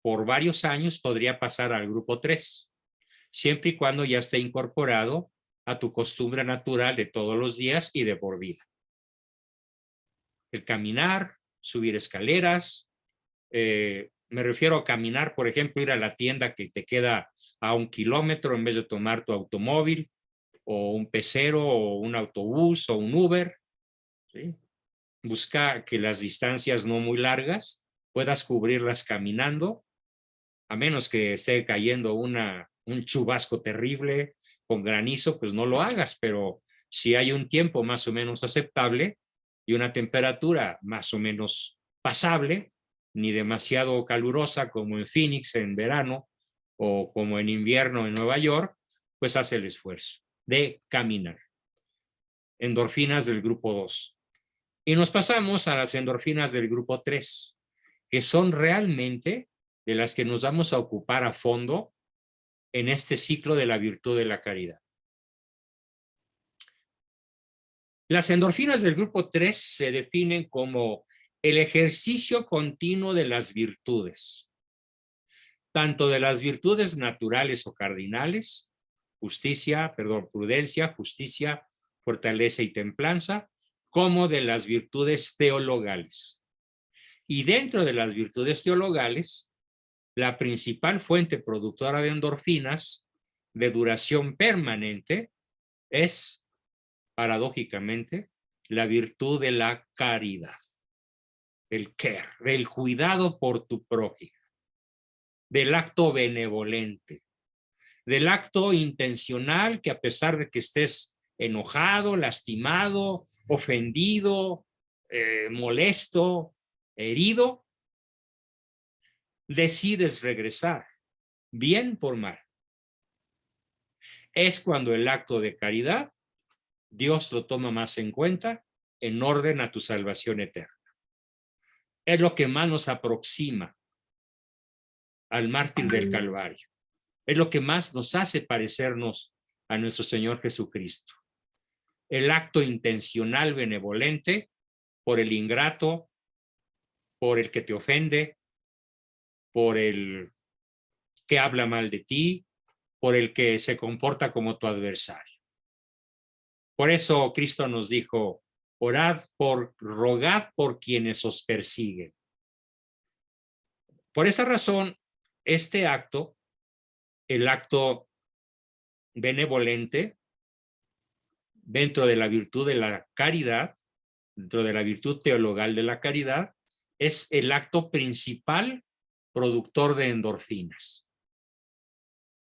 por varios años podría pasar al grupo 3, siempre y cuando ya esté incorporado a tu costumbre natural de todos los días y de por vida. El caminar, subir escaleras, me refiero a caminar, por ejemplo, ir a la tienda que te queda a 1 kilómetro en vez de tomar tu automóvil, o un pecero, o un autobús, o un Uber, ¿sí? Busca que las distancias no muy largas puedas cubrirlas caminando, a menos que esté cayendo un chubasco terrible con granizo, pues no lo hagas, pero si hay un tiempo más o menos aceptable y una temperatura más o menos pasable, ni demasiado calurosa como en Phoenix en verano o como en invierno en Nueva York, pues haz el esfuerzo de caminar. Endorfinas del grupo 2. Y nos pasamos a las endorfinas del grupo 3, que son realmente de las que nos vamos a ocupar a fondo en este ciclo de la virtud de la caridad. Las endorfinas del grupo 3 se definen como el ejercicio continuo de las virtudes, tanto de las virtudes naturales o cardinales, prudencia, justicia, fortaleza y templanza, como de las virtudes teologales. Y dentro de las virtudes teologales, la principal fuente productora de endorfinas de duración permanente es, paradójicamente, la virtud de la caridad, el care, del cuidado por tu prójimo, del acto benevolente, del acto intencional que a pesar de que estés enojado, lastimado, ofendido, molesto, herido, decides regresar, bien por mal. Es cuando el acto de caridad, Dios lo toma más en cuenta en orden a tu salvación eterna. Es lo que más nos aproxima al mártir del Calvario. Es lo que más nos hace parecernos a nuestro Señor Jesucristo. El acto intencional benevolente por el ingrato, por el que te ofende, por el que habla mal de ti, por el que se comporta como tu adversario. Por eso Cristo nos dijo, rogad por quienes os persiguen. Por esa razón, este acto, el acto benevolente, dentro de la virtud de la caridad, dentro de la virtud teologal de la caridad, es el acto principal productor de endorfinas.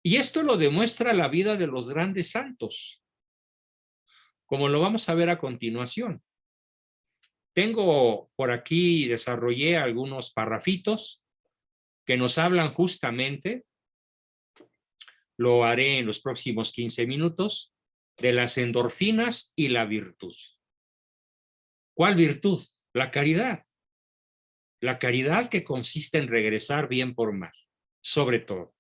Y esto lo demuestra la vida de los grandes santos, como lo vamos a ver a continuación. Tengo por aquí, desarrollé algunos parrafitos que nos hablan justamente, lo haré en los próximos 15 minutos, de las endorfinas y la virtud. ¿Cuál virtud? La caridad. La caridad que consiste en regresar bien por mal, sobre todo.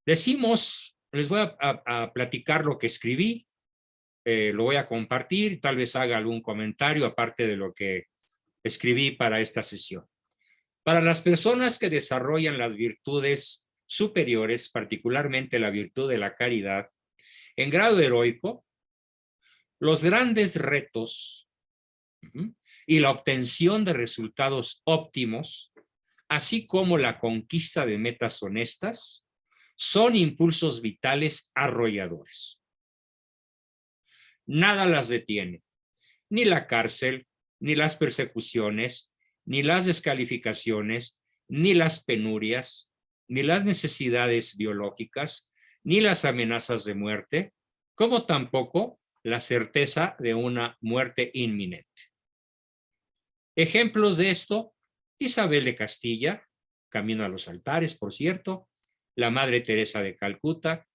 Decimos, les voy a platicar lo que escribí, lo voy a compartir, tal vez haga algún comentario aparte de lo que escribí para esta sesión. Para las personas que desarrollan las virtudes superiores, particularmente la virtud de la caridad, en grado heroico, los grandes retos y la obtención de resultados óptimos, así como la conquista de metas honestas, son impulsos vitales arrolladores. Nada las detiene, ni la cárcel, ni las persecuciones, ni las descalificaciones, ni las penurias, ni las necesidades biológicas, ni las amenazas de muerte, como tampoco la certeza de una muerte inminente. Ejemplos de esto: Isabel de Castilla, camino a los altares, por cierto, la Madre Teresa de Calcuta,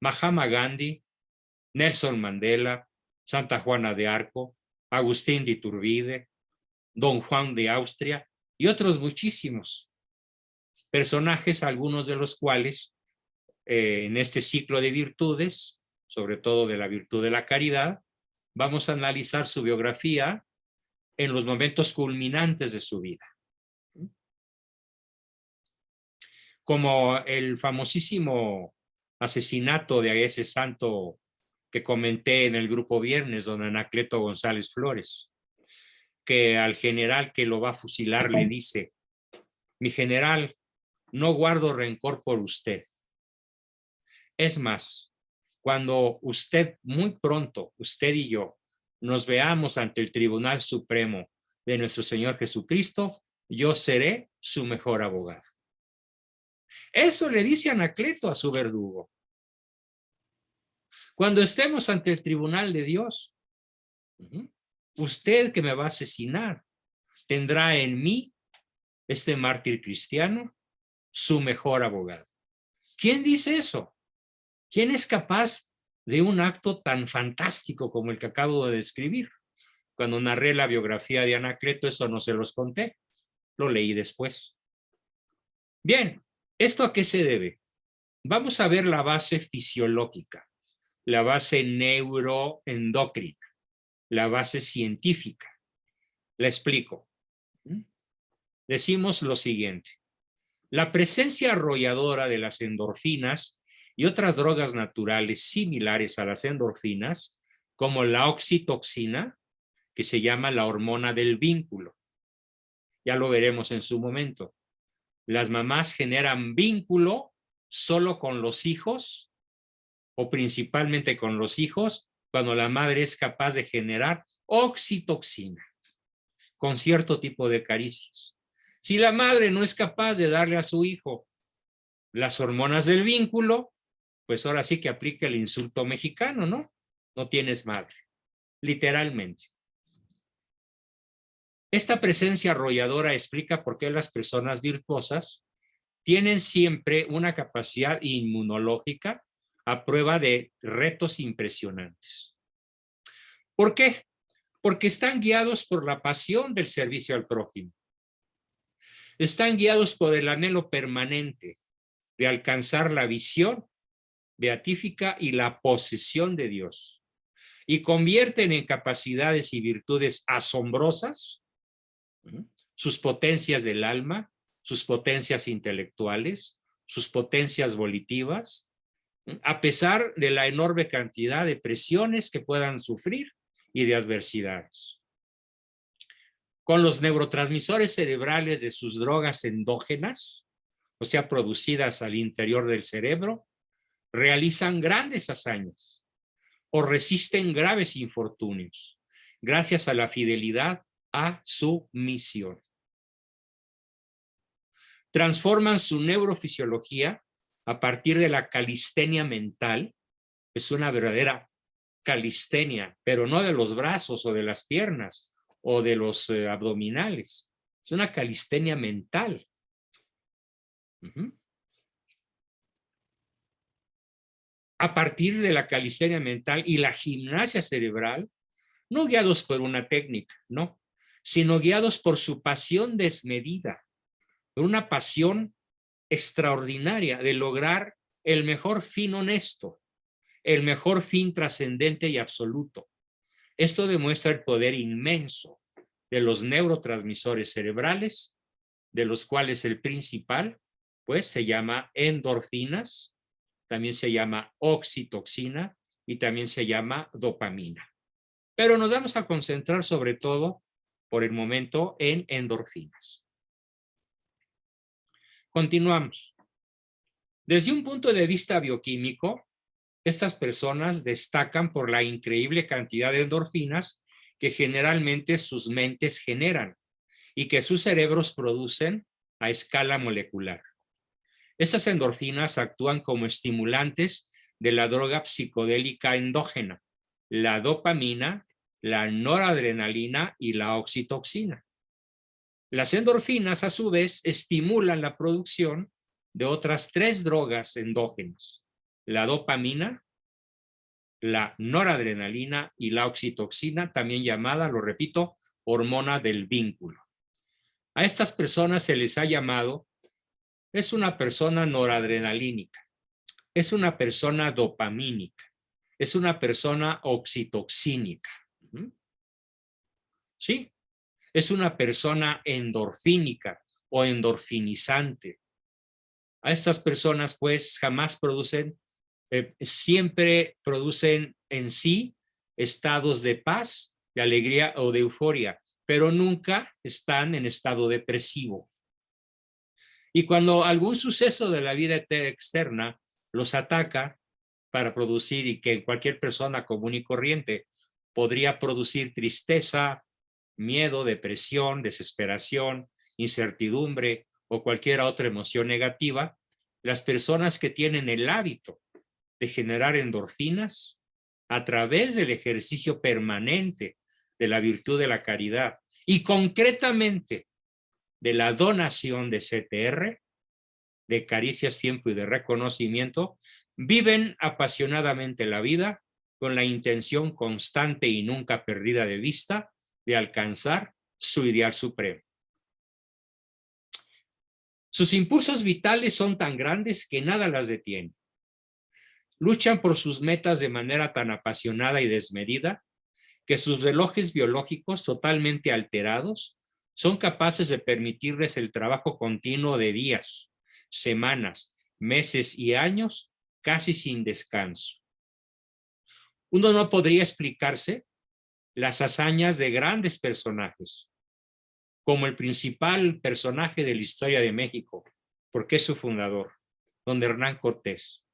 Mahatma Gandhi, Nelson Mandela, Santa Juana de Arco, Agustín de Iturbide, Don Juan de Austria y otros muchísimos personajes, algunos de los cuales en este ciclo de virtudes, sobre todo de la virtud de la caridad, vamos a analizar su biografía en los momentos culminantes de su vida. Como el famosísimo asesinato de ese santo que comenté en el grupo viernes, don Anacleto González Flores, que al general que lo va a fusilar le dice: mi general, no guardo rencor por usted. Es más, cuando usted, muy pronto, usted y yo, nos veamos ante el Tribunal Supremo de nuestro Señor Jesucristo, yo seré su mejor abogado. Eso le dice Anacleto a su verdugo. Cuando estemos ante el tribunal de Dios, usted que me va a asesinar tendrá en mí, este mártir cristiano, su mejor abogado. ¿Quién dice eso? ¿Quién es capaz de un acto tan fantástico como el que acabo de describir? Cuando narré la biografía de Anacleto, eso no se los conté, lo leí después. Bien, ¿esto a qué se debe? Vamos a ver la base fisiológica, la base neuroendocrina, la base científica. La explico. Decimos lo siguiente: la presencia arrolladora de las endorfinas y otras drogas naturales similares a las endorfinas, como la oxitocina, que se llama la hormona del vínculo. Ya lo veremos en su momento. Las mamás generan vínculo solo con los hijos, o principalmente con los hijos, cuando la madre es capaz de generar oxitocina con cierto tipo de caricias. Si la madre no es capaz de darle a su hijo las hormonas del vínculo, pues ahora sí que aplica el insulto mexicano, ¿no? No tienes madre, literalmente. Esta presencia arrolladora explica por qué las personas virtuosas tienen siempre una capacidad inmunológica a prueba de retos impresionantes. ¿Por qué? Porque están guiados por la pasión del servicio al prójimo. Están guiados por el anhelo permanente de alcanzar la visión beatífica y la posesión de Dios. Y convierten en capacidades y virtudes asombrosas sus potencias del alma, sus potencias intelectuales, sus potencias volitivas, a pesar de la enorme cantidad de presiones que puedan sufrir y de adversidades. Con los neurotransmisores cerebrales de sus drogas endógenas, o sea, producidas al interior del cerebro, realizan grandes hazañas o resisten graves infortunios gracias a la fidelidad a su misión. Transforman su neurofisiología a partir de la calistenia mental. Es una verdadera calistenia, pero no de los brazos o de las piernas o de los abdominales. Es una calistenia mental. A partir de la calistenia mental y la gimnasia cerebral, no guiados por una técnica, no, sino guiados por su pasión desmedida, por una pasión extraordinaria de lograr el mejor fin honesto, el mejor fin trascendente y absoluto. Esto demuestra el poder inmenso de los neurotransmisores cerebrales, de los cuales el principal, pues, se llama endorfinas, también se llama oxitocina y también se llama dopamina. Pero nos vamos a concentrar sobre todo, por el momento, en endorfinas. Continuamos. Desde un punto de vista bioquímico, estas personas destacan por la increíble cantidad de endorfinas que generalmente sus mentes generan y que sus cerebros producen a escala molecular. Esas endorfinas actúan como estimulantes de la droga psicodélica endógena, la dopamina, la noradrenalina y la oxitocina. Las endorfinas, a su vez, estimulan la producción de otras 3 drogas endógenas: la dopamina, la noradrenalina y la oxitocina, también llamada, lo repito, hormona del vínculo. A estas personas se les ha llamado, es una persona noradrenalínica, es una persona dopamínica, es una persona oxitoxínica. Sí, es una persona endorfínica o endorfinizante. A estas personas, pues, jamás producen, siempre producen en sí estados de paz, de alegría o de euforia, pero nunca están en estado depresivo. Y cuando algún suceso de la vida externa los ataca para producir, y que cualquier persona común y corriente podría producir tristeza, miedo, depresión, desesperación, incertidumbre o cualquier otra emoción negativa, las personas que tienen el hábito de generar endorfinas a través del ejercicio permanente de la virtud de la caridad y concretamente de la donación de CTR, de caricias, tiempo y de reconocimiento, viven apasionadamente la vida con la intención constante y nunca perdida de vista de alcanzar su ideal supremo. Sus impulsos vitales son tan grandes que nada las detiene. Luchan por sus metas de manera tan apasionada y desmedida que sus relojes biológicos, totalmente alterados, son capaces de permitirles el trabajo continuo de días, semanas, meses y años, casi sin descanso. Uno no podría explicarse las hazañas de grandes personajes, como el principal personaje de la historia de México, porque es su fundador, don Hernán Cortés.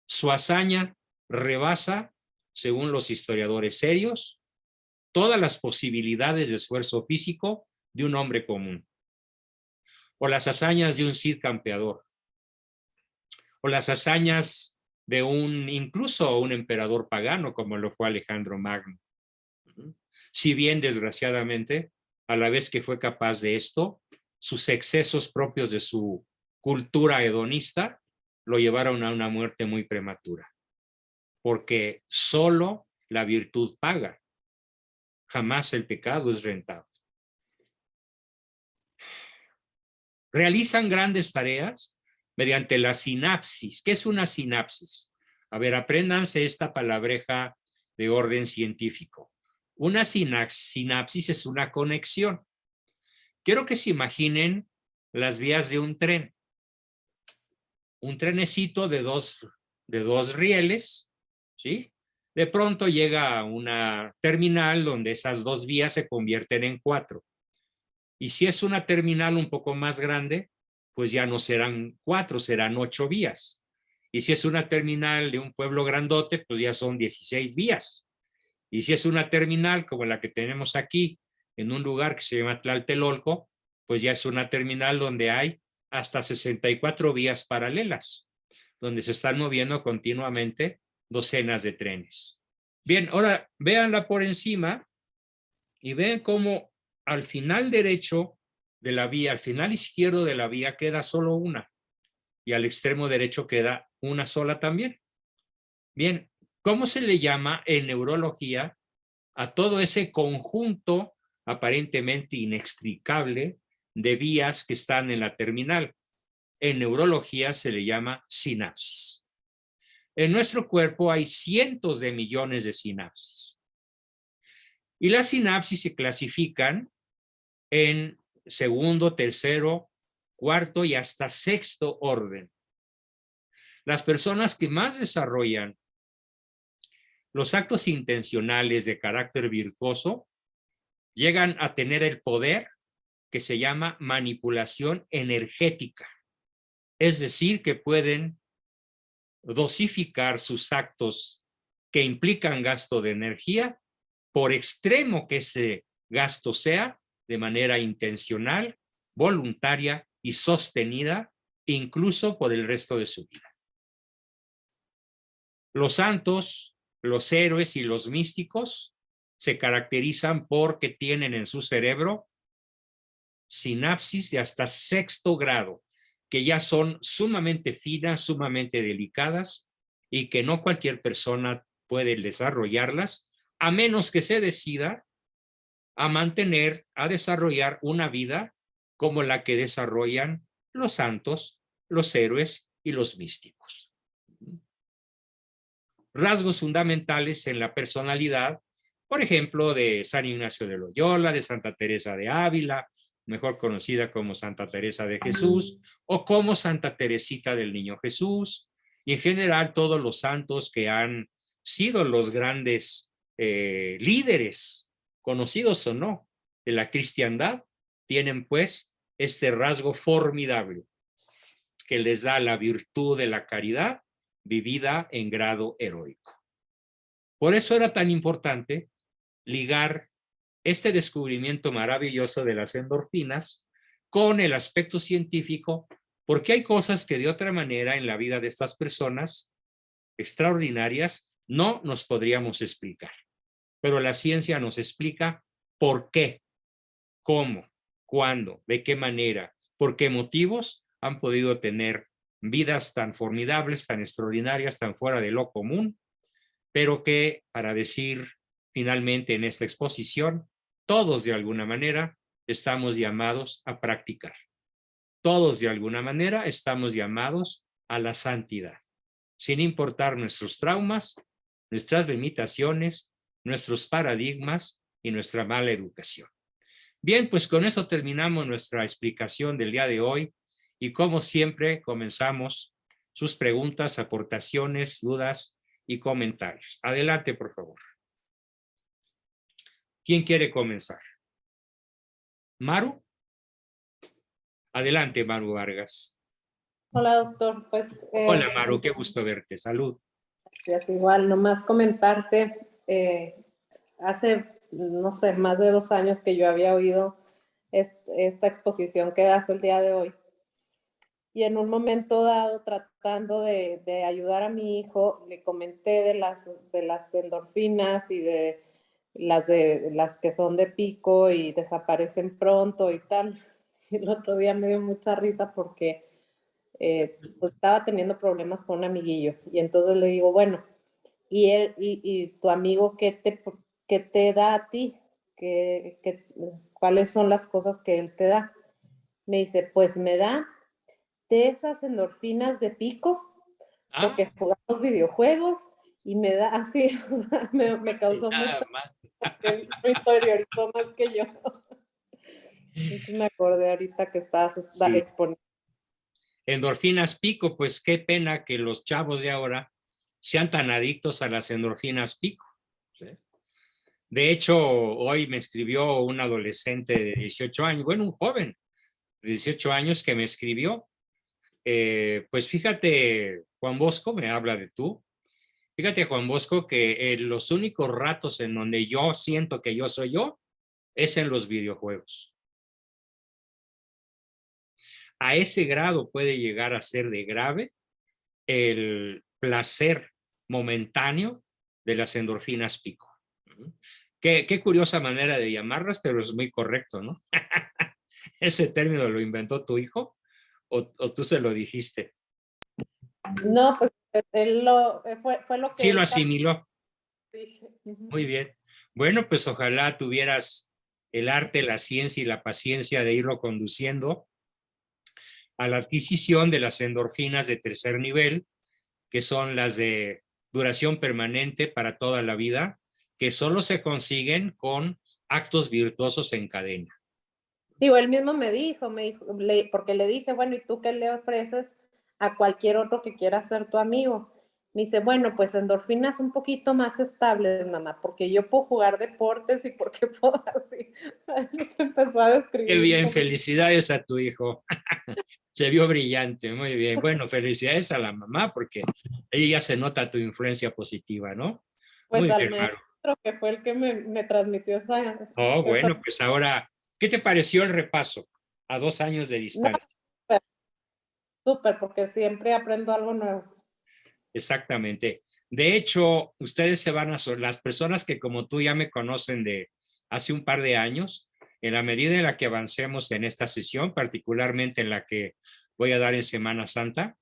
Su hazaña rebasa, según los historiadores serios, todas las posibilidades de esfuerzo físico de un hombre común. O las hazañas de un Cid campeador. O las hazañas de incluso un emperador pagano, como lo fue Alejandro Magno. Si bien, desgraciadamente, a la vez que fue capaz de esto, sus excesos propios de su cultura hedonista lo llevaron a una muerte muy prematura. Porque solo la virtud paga. Jamás el pecado es rentable. Realizan grandes tareas mediante la sinapsis. ¿Qué es una sinapsis? A ver, apréndanse esta palabreja de orden científico. Una sinapsis es una conexión. Quiero que se imaginen las vías de un tren. Un trenecito de dos rieles, ¿sí? De pronto llega a una terminal donde esas 2 vías se convierten en 4. Y si es una terminal un poco más grande, pues ya no serán 4, serán 8 vías. Y si es una terminal de un pueblo grandote, pues ya son 16 vías. Y si es una terminal como la que tenemos aquí, en un lugar que se llama Tlaltelolco, pues ya es una terminal donde hay hasta 64 vías paralelas, donde se están moviendo continuamente docenas de trenes. Bien, ahora véanla por encima y vean cómo al final derecho de la vía, al final izquierdo de la vía queda solo una y al extremo derecho queda una sola también. Bien, ¿cómo se le llama en neurología a todo ese conjunto aparentemente inextricable de vías que están en la terminal? En neurología se le llama sinapsis. En nuestro cuerpo hay cientos de millones de sinapsis. Y las sinapsis se clasifican en segundo, tercero, cuarto y hasta sexto orden. Las personas que más desarrollan los actos intencionales de carácter virtuoso llegan a tener el poder que se llama manipulación energética. Es decir, que pueden dosificar sus actos que implican gasto de energía, por extremo que ese gasto sea, de manera intencional, voluntaria y sostenida, incluso por el resto de su vida. Los santos, los héroes y los místicos se caracterizan porque tienen en su cerebro sinapsis de hasta sexto grado, que ya son sumamente finas, sumamente delicadas y que no cualquier persona puede desarrollarlas, a menos que se decida a mantener, a desarrollar una vida como la que desarrollan los santos, los héroes y los místicos. Rasgos fundamentales en la personalidad, por ejemplo, de San Ignacio de Loyola, de Santa Teresa de Ávila, mejor conocida como Santa Teresa de Jesús, o como Santa Teresita del Niño Jesús, y en general todos los santos que han sido los grandes líderes, conocidos o no, de la cristiandad, tienen pues este rasgo formidable que les da la virtud de la caridad vivida en grado heroico. Por eso era tan importante ligar este descubrimiento maravilloso de las endorfinas con el aspecto científico, porque hay cosas que de otra manera en la vida de estas personas extraordinarias no nos podríamos explicar. Pero la ciencia nos explica por qué, cómo, cuándo, de qué manera, por qué motivos han podido tener vidas tan formidables, tan extraordinarias, tan fuera de lo común, pero que, para decir finalmente en esta exposición, todos de alguna manera estamos llamados a practicar. Todos de alguna manera estamos llamados a la santidad, sin importar nuestros traumas, nuestras limitaciones, nuestros paradigmas y nuestra mala educación. Bien, pues con eso terminamos nuestra explicación del día de hoy y como siempre comenzamos sus preguntas, aportaciones, dudas y comentarios. Adelante, por favor. ¿Quién quiere comenzar? ¿Maru? Adelante, Maru Vargas. Hola, doctor. Pues, hola, Maru, qué gusto verte. Salud. Igual, nomás comentarte, hace, no sé, más de 2 años que yo había oído esta exposición que das el día de hoy. Y en un momento dado, tratando de ayudar a mi hijo, le comenté de las endorfinas y de las que son de pico y desaparecen pronto y tal. Y el otro día me dio mucha risa porque pues estaba teniendo problemas con un amiguillo. Y entonces le digo, bueno, y tu amigo, ¿qué te da a ti? ¿Cuáles son las cosas que él te da? Me dice, pues me da de esas endorfinas de pico, porque jugamos videojuegos y me da así, me causó mucha, porque lo interiorizó más que yo. Entonces me acordé ahorita que estabas exponiendo. Endorfinas pico, pues qué pena que los chavos de ahora sean tan adictos a las endorfinas pico, ¿sí? De hecho, hoy me escribió un adolescente de 18 años, bueno, un joven de 18 años que me escribió. Pues fíjate, Juan Bosco, me habla de tú. Fíjate, Juan Bosco, que los únicos ratos en donde yo siento que yo soy yo es en los videojuegos. A ese grado puede llegar a ser de grave el placer momentáneo de las endorfinas pico. Qué curiosa manera de llamarlas, pero es muy correcto, ¿no? ¿Ese término lo inventó tu hijo o tú se lo dijiste? No, pues él fue lo que Sí, lo él asimiló. dije. Muy bien. Bueno, pues ojalá tuvieras el arte, la ciencia y la paciencia de irlo conduciendo a la adquisición de las endorfinas de tercer nivel, que son las de duración permanente para toda la vida, que solo se consiguen con actos virtuosos en cadena. Digo, él mismo porque le dije, bueno, ¿y tú qué le ofreces a cualquier otro que quiera ser tu amigo? Me dice, bueno, pues endorfinas un poquito más estables, mamá, porque yo puedo jugar deportes y porque puedo así. Se empezó a Qué describir un bien, poquito. felicidades a tu hijo. Se vio brillante, muy bien. Bueno, felicidades a la mamá porque ella se nota tu influencia positiva, ¿no? Pues Muy al bien, maestro, Maru. que fue el que me transmitió Oh, esa. bueno, pues ahora, ¿qué te pareció el repaso a 2 años de No, distancia? súper, súper, porque siempre aprendo algo nuevo. Exactamente. De hecho, ustedes se van a, las personas que como tú ya me conocen de hace un par de años, en la medida en la que avancemos en esta sesión, particularmente en la que voy a dar en Semana Santa,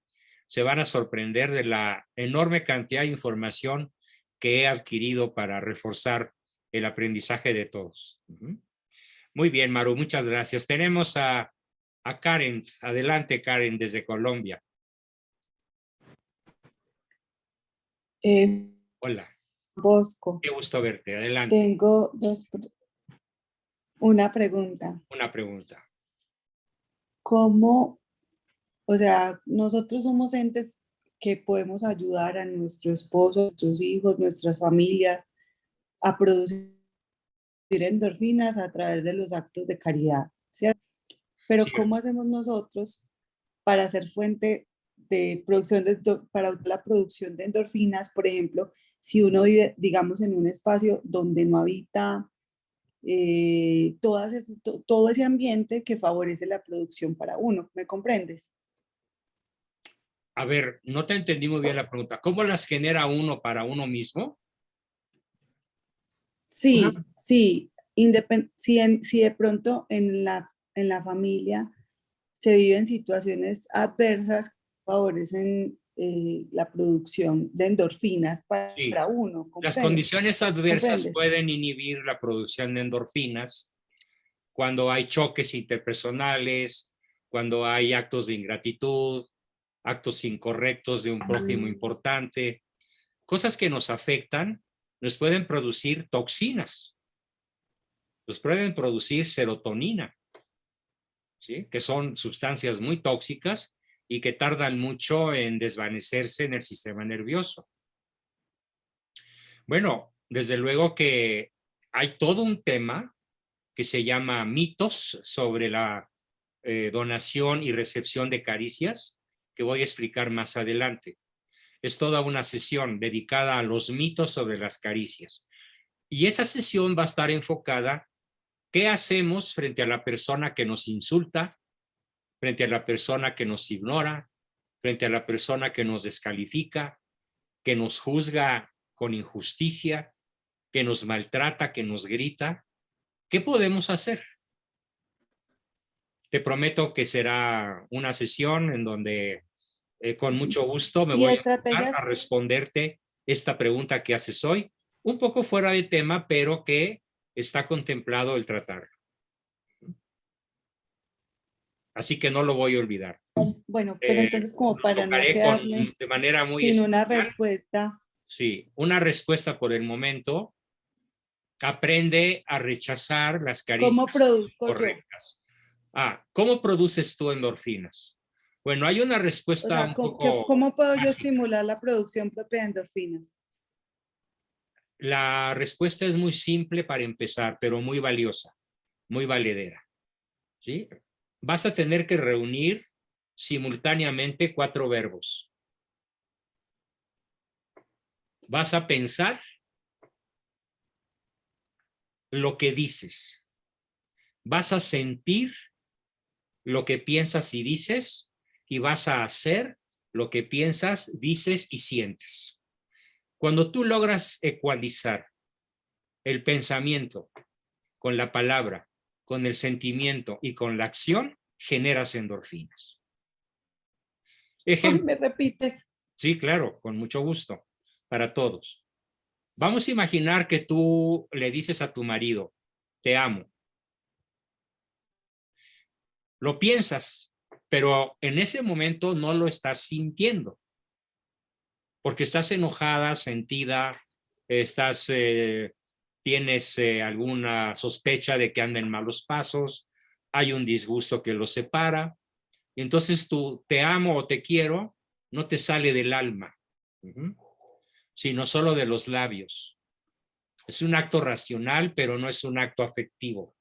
se van a sorprender de la enorme cantidad de información que he adquirido para reforzar el aprendizaje de todos. Muy bien, Maru, muchas gracias. Tenemos a Karen. Adelante, Karen, desde Colombia. Hola, Bosco, qué gusto verte. Adelante. tengo una pregunta. Una pregunta. ¿Cómo, o sea, nosotros somos entes que podemos ayudar a nuestro esposo, nuestros hijos, nuestras familias a producir endorfinas a través de los actos de caridad, ¿cierto? Pero Cierto. ¿cómo hacemos nosotros para ser fuente de producción, para la producción de endorfinas, por ejemplo, si uno vive, digamos, en un espacio donde no habita todo ese ambiente que favorece la producción para uno, ¿me comprendes? A ver, no te entendí muy bien la pregunta. ¿Cómo las genera uno para uno mismo? Ajá. Sí, sí, si de pronto en la familia se viven situaciones adversas que favorecen la producción de endorfinas Sí. para uno, Las condiciones adversas ¿comprendes? pueden inhibir la producción de endorfinas cuando hay choques interpersonales, cuando hay actos de ingratitud, actos incorrectos de un prójimo importante, cosas que nos afectan, nos pueden producir toxinas, nos pueden producir serotonina, ¿sí? Que son sustancias muy tóxicas y que tardan mucho en desvanecerse en el sistema nervioso. Bueno, desde luego que hay todo un tema que se llama mitos sobre la donación y recepción de caricias, que voy a explicar más adelante. Es toda una sesión dedicada a los mitos sobre las caricias. Y esa sesión va a estar enfocada, ¿qué hacemos frente a la persona que nos insulta, frente a la persona que nos ignora, frente a la persona que nos descalifica, que nos juzga con injusticia, que nos maltrata, que nos grita? ¿Qué podemos hacer? Te prometo que será una sesión en donde con mucho gusto me Y voy a enfocar estrategias, a responderte esta pregunta que haces hoy, un poco fuera de tema, pero que está contemplado el tratar. Así que no lo voy a olvidar. bueno, pero entonces como Lo para no tocaré quedarme de manera muy sin una especial. respuesta, Sí, una respuesta por el momento. Aprende a rechazar las ¿cómo caricias produzco yo? correctas. ¿Cómo produces tú endorfinas? Bueno, hay una O respuesta sea, un poco ¿cómo puedo yo básica. estimular la producción propia de endorfinas? La respuesta es muy simple para empezar, pero muy valiosa, muy valedera. ¿Sí? Vas a tener que reunir simultáneamente 4 verbos. Vas a pensar lo que dices. Vas a sentir lo que piensas y dices, y vas a hacer lo que piensas, dices y sientes. Cuando tú logras ecualizar el pensamiento con la palabra, con el sentimiento y con la acción, generas endorfinas. Ay, Ejemplo. ¿me repites? Sí, claro, con mucho gusto, para todos. Vamos a imaginar que tú le dices a tu marido, te amo. Lo piensas, pero en ese momento no lo estás sintiendo, porque estás enojada, sentida, tienes alguna sospecha de que anda en malos pasos, hay un disgusto que los separa, y entonces tú te amo o te quiero no te sale del alma, sino solo de los labios. Es un acto racional, pero no es un acto afectivo.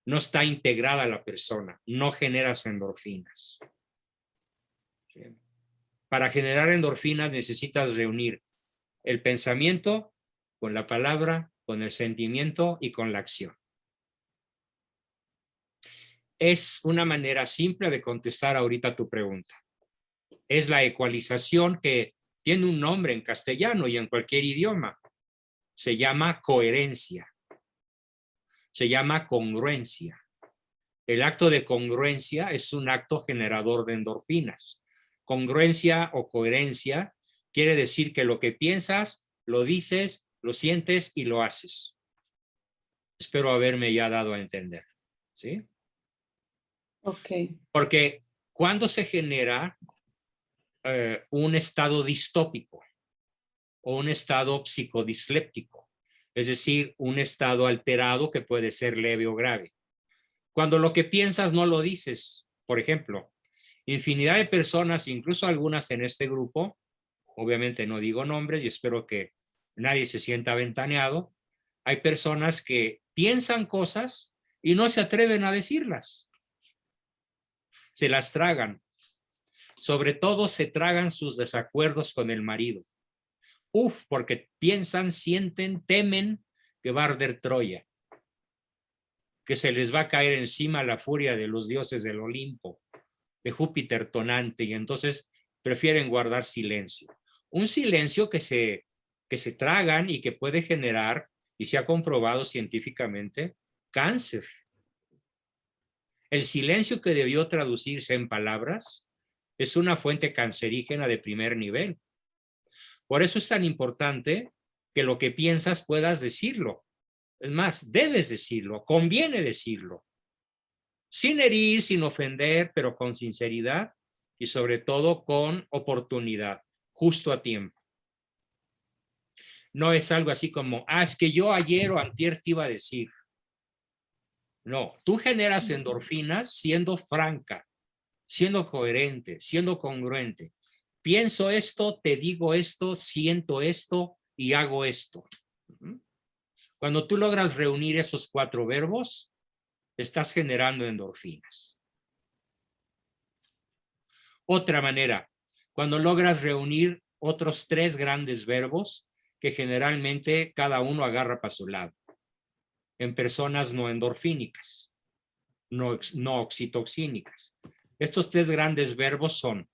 No está integrada la persona, no generas endorfinas. ¿Sí? Para generar endorfinas necesitas reunir el pensamiento con la palabra, con el sentimiento y con la acción. Es una manera simple de contestar ahorita tu pregunta. Es la ecualización que tiene un nombre en castellano y en cualquier idioma. Se llama coherencia. Se llama congruencia. El acto de congruencia es un acto generador de endorfinas. Congruencia o coherencia quiere decir que lo que piensas, lo dices, lo sientes y lo haces. Espero haberme ya dado a entender. ¿Sí? Ok. Porque cuando se genera un estado distópico o un estado psicodisléptico, es decir, un estado alterado que puede ser leve o grave. Cuando lo que piensas no lo dices, por ejemplo, infinidad de personas, incluso algunas en este grupo, obviamente no digo nombres y espero que nadie se sienta aventaneado, hay personas que piensan cosas y no se atreven a decirlas. Se las tragan. Sobre todo se tragan sus desacuerdos con el marido. Porque piensan, sienten, temen que va a arder Troya, que se les va a caer encima la furia de los dioses del Olimpo, de Júpiter tonante, y entonces prefieren guardar silencio. Un silencio que se tragan y que puede generar, y se ha comprobado científicamente, cáncer. El silencio que debió traducirse en palabras es una fuente cancerígena de primer nivel. Por eso es tan importante que lo que piensas puedas decirlo. Es más, debes decirlo, conviene decirlo. Sin herir, sin ofender, pero con sinceridad y sobre todo con oportunidad, justo a tiempo. No es algo así como, es que yo ayer o antier te iba a decir. No, tú generas endorfinas siendo franca, siendo coherente, siendo congruente. Pienso esto, te digo esto, siento esto y hago esto. Cuando tú logras reunir esos 4 verbos, estás generando endorfinas. Otra manera, cuando logras reunir otros 3 grandes verbos que generalmente cada uno agarra para su lado, en personas no endorfínicas, no oxitoxínicas. Estos 3 grandes verbos son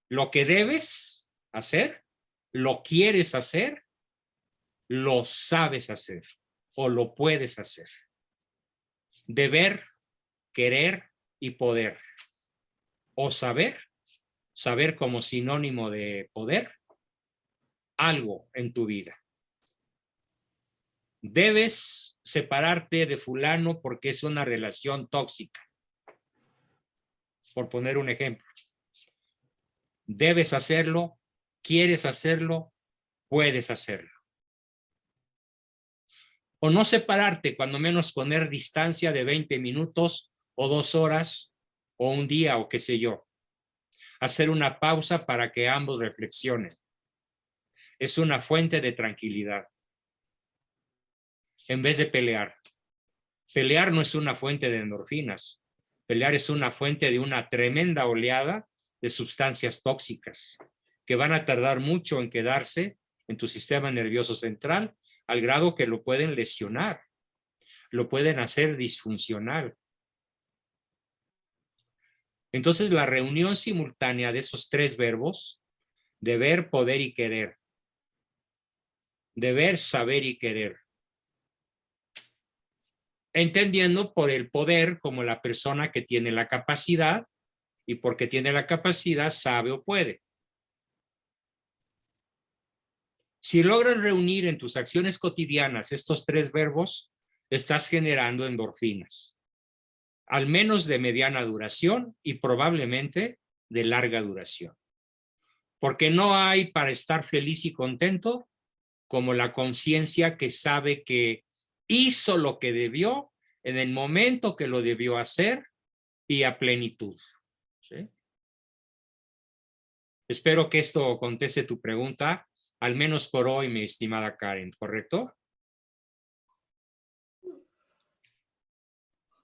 lo que debes hacer, lo quieres hacer, lo sabes hacer o lo puedes hacer. Deber, querer y poder. O saber como sinónimo de poder, algo en tu vida. Debes separarte de fulano porque es una relación tóxica. Por poner un ejemplo. Debes hacerlo, quieres hacerlo, puedes hacerlo. O no separarte, cuando menos poner distancia de 20 minutos o 2 horas o un día o qué sé yo. Hacer una pausa para que ambos reflexionen. Es una fuente de tranquilidad. En vez de pelear. Pelear no es una fuente de endorfinas. Pelear es una fuente de una tremenda oleada de sustancias tóxicas que van a tardar mucho en quedarse en tu sistema nervioso central al grado que lo pueden lesionar, lo pueden hacer disfuncional. Entonces, la reunión simultánea de esos tres verbos, deber, poder y querer. Deber, saber y querer. Entendiendo por el poder como la persona que tiene la capacidad, y porque tiene la capacidad sabe o puede. Si logras reunir en tus acciones cotidianas estos tres verbos, estás generando endorfinas, al menos de mediana duración y probablemente de larga duración. Porque no hay para estar feliz y contento como la conciencia que sabe que hizo lo que debió en el momento que lo debió hacer y a plenitud. ¿Sí? Espero que esto conteste tu pregunta, al menos por hoy, mi estimada Karen, ¿correcto?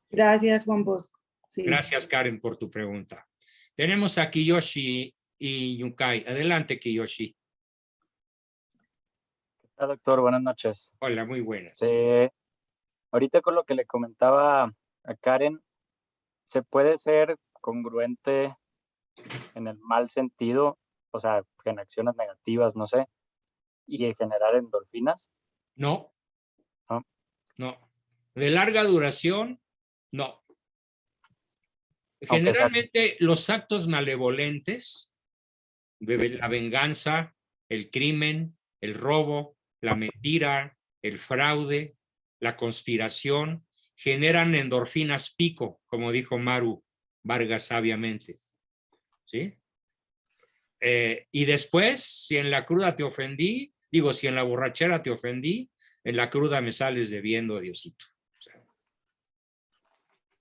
Gracias, Juan Bosco. Sí. Gracias, Karen, por tu pregunta. Tenemos a Kiyoshi y Yukai. Adelante, Kiyoshi. Hola, doctor, buenas noches. Hola, muy buenas. Ahorita con lo que le comentaba a Karen, ¿se puede ser congruente en el mal sentido? O sea, en acciones negativas, no sé, y generar endorfinas. No. ¿No? No. De larga duración, no. Aunque sea, Generalmente los actos malevolentes, la venganza, el crimen, el robo, la mentira, el fraude, la conspiración, generan endorfinas pico, como dijo Maru Vargas sabiamente. ¿Sí? Y después, si en la cruda te ofendí, digo, si en la borrachera te ofendí, en la cruda me sales debiendo, Diosito. O sea,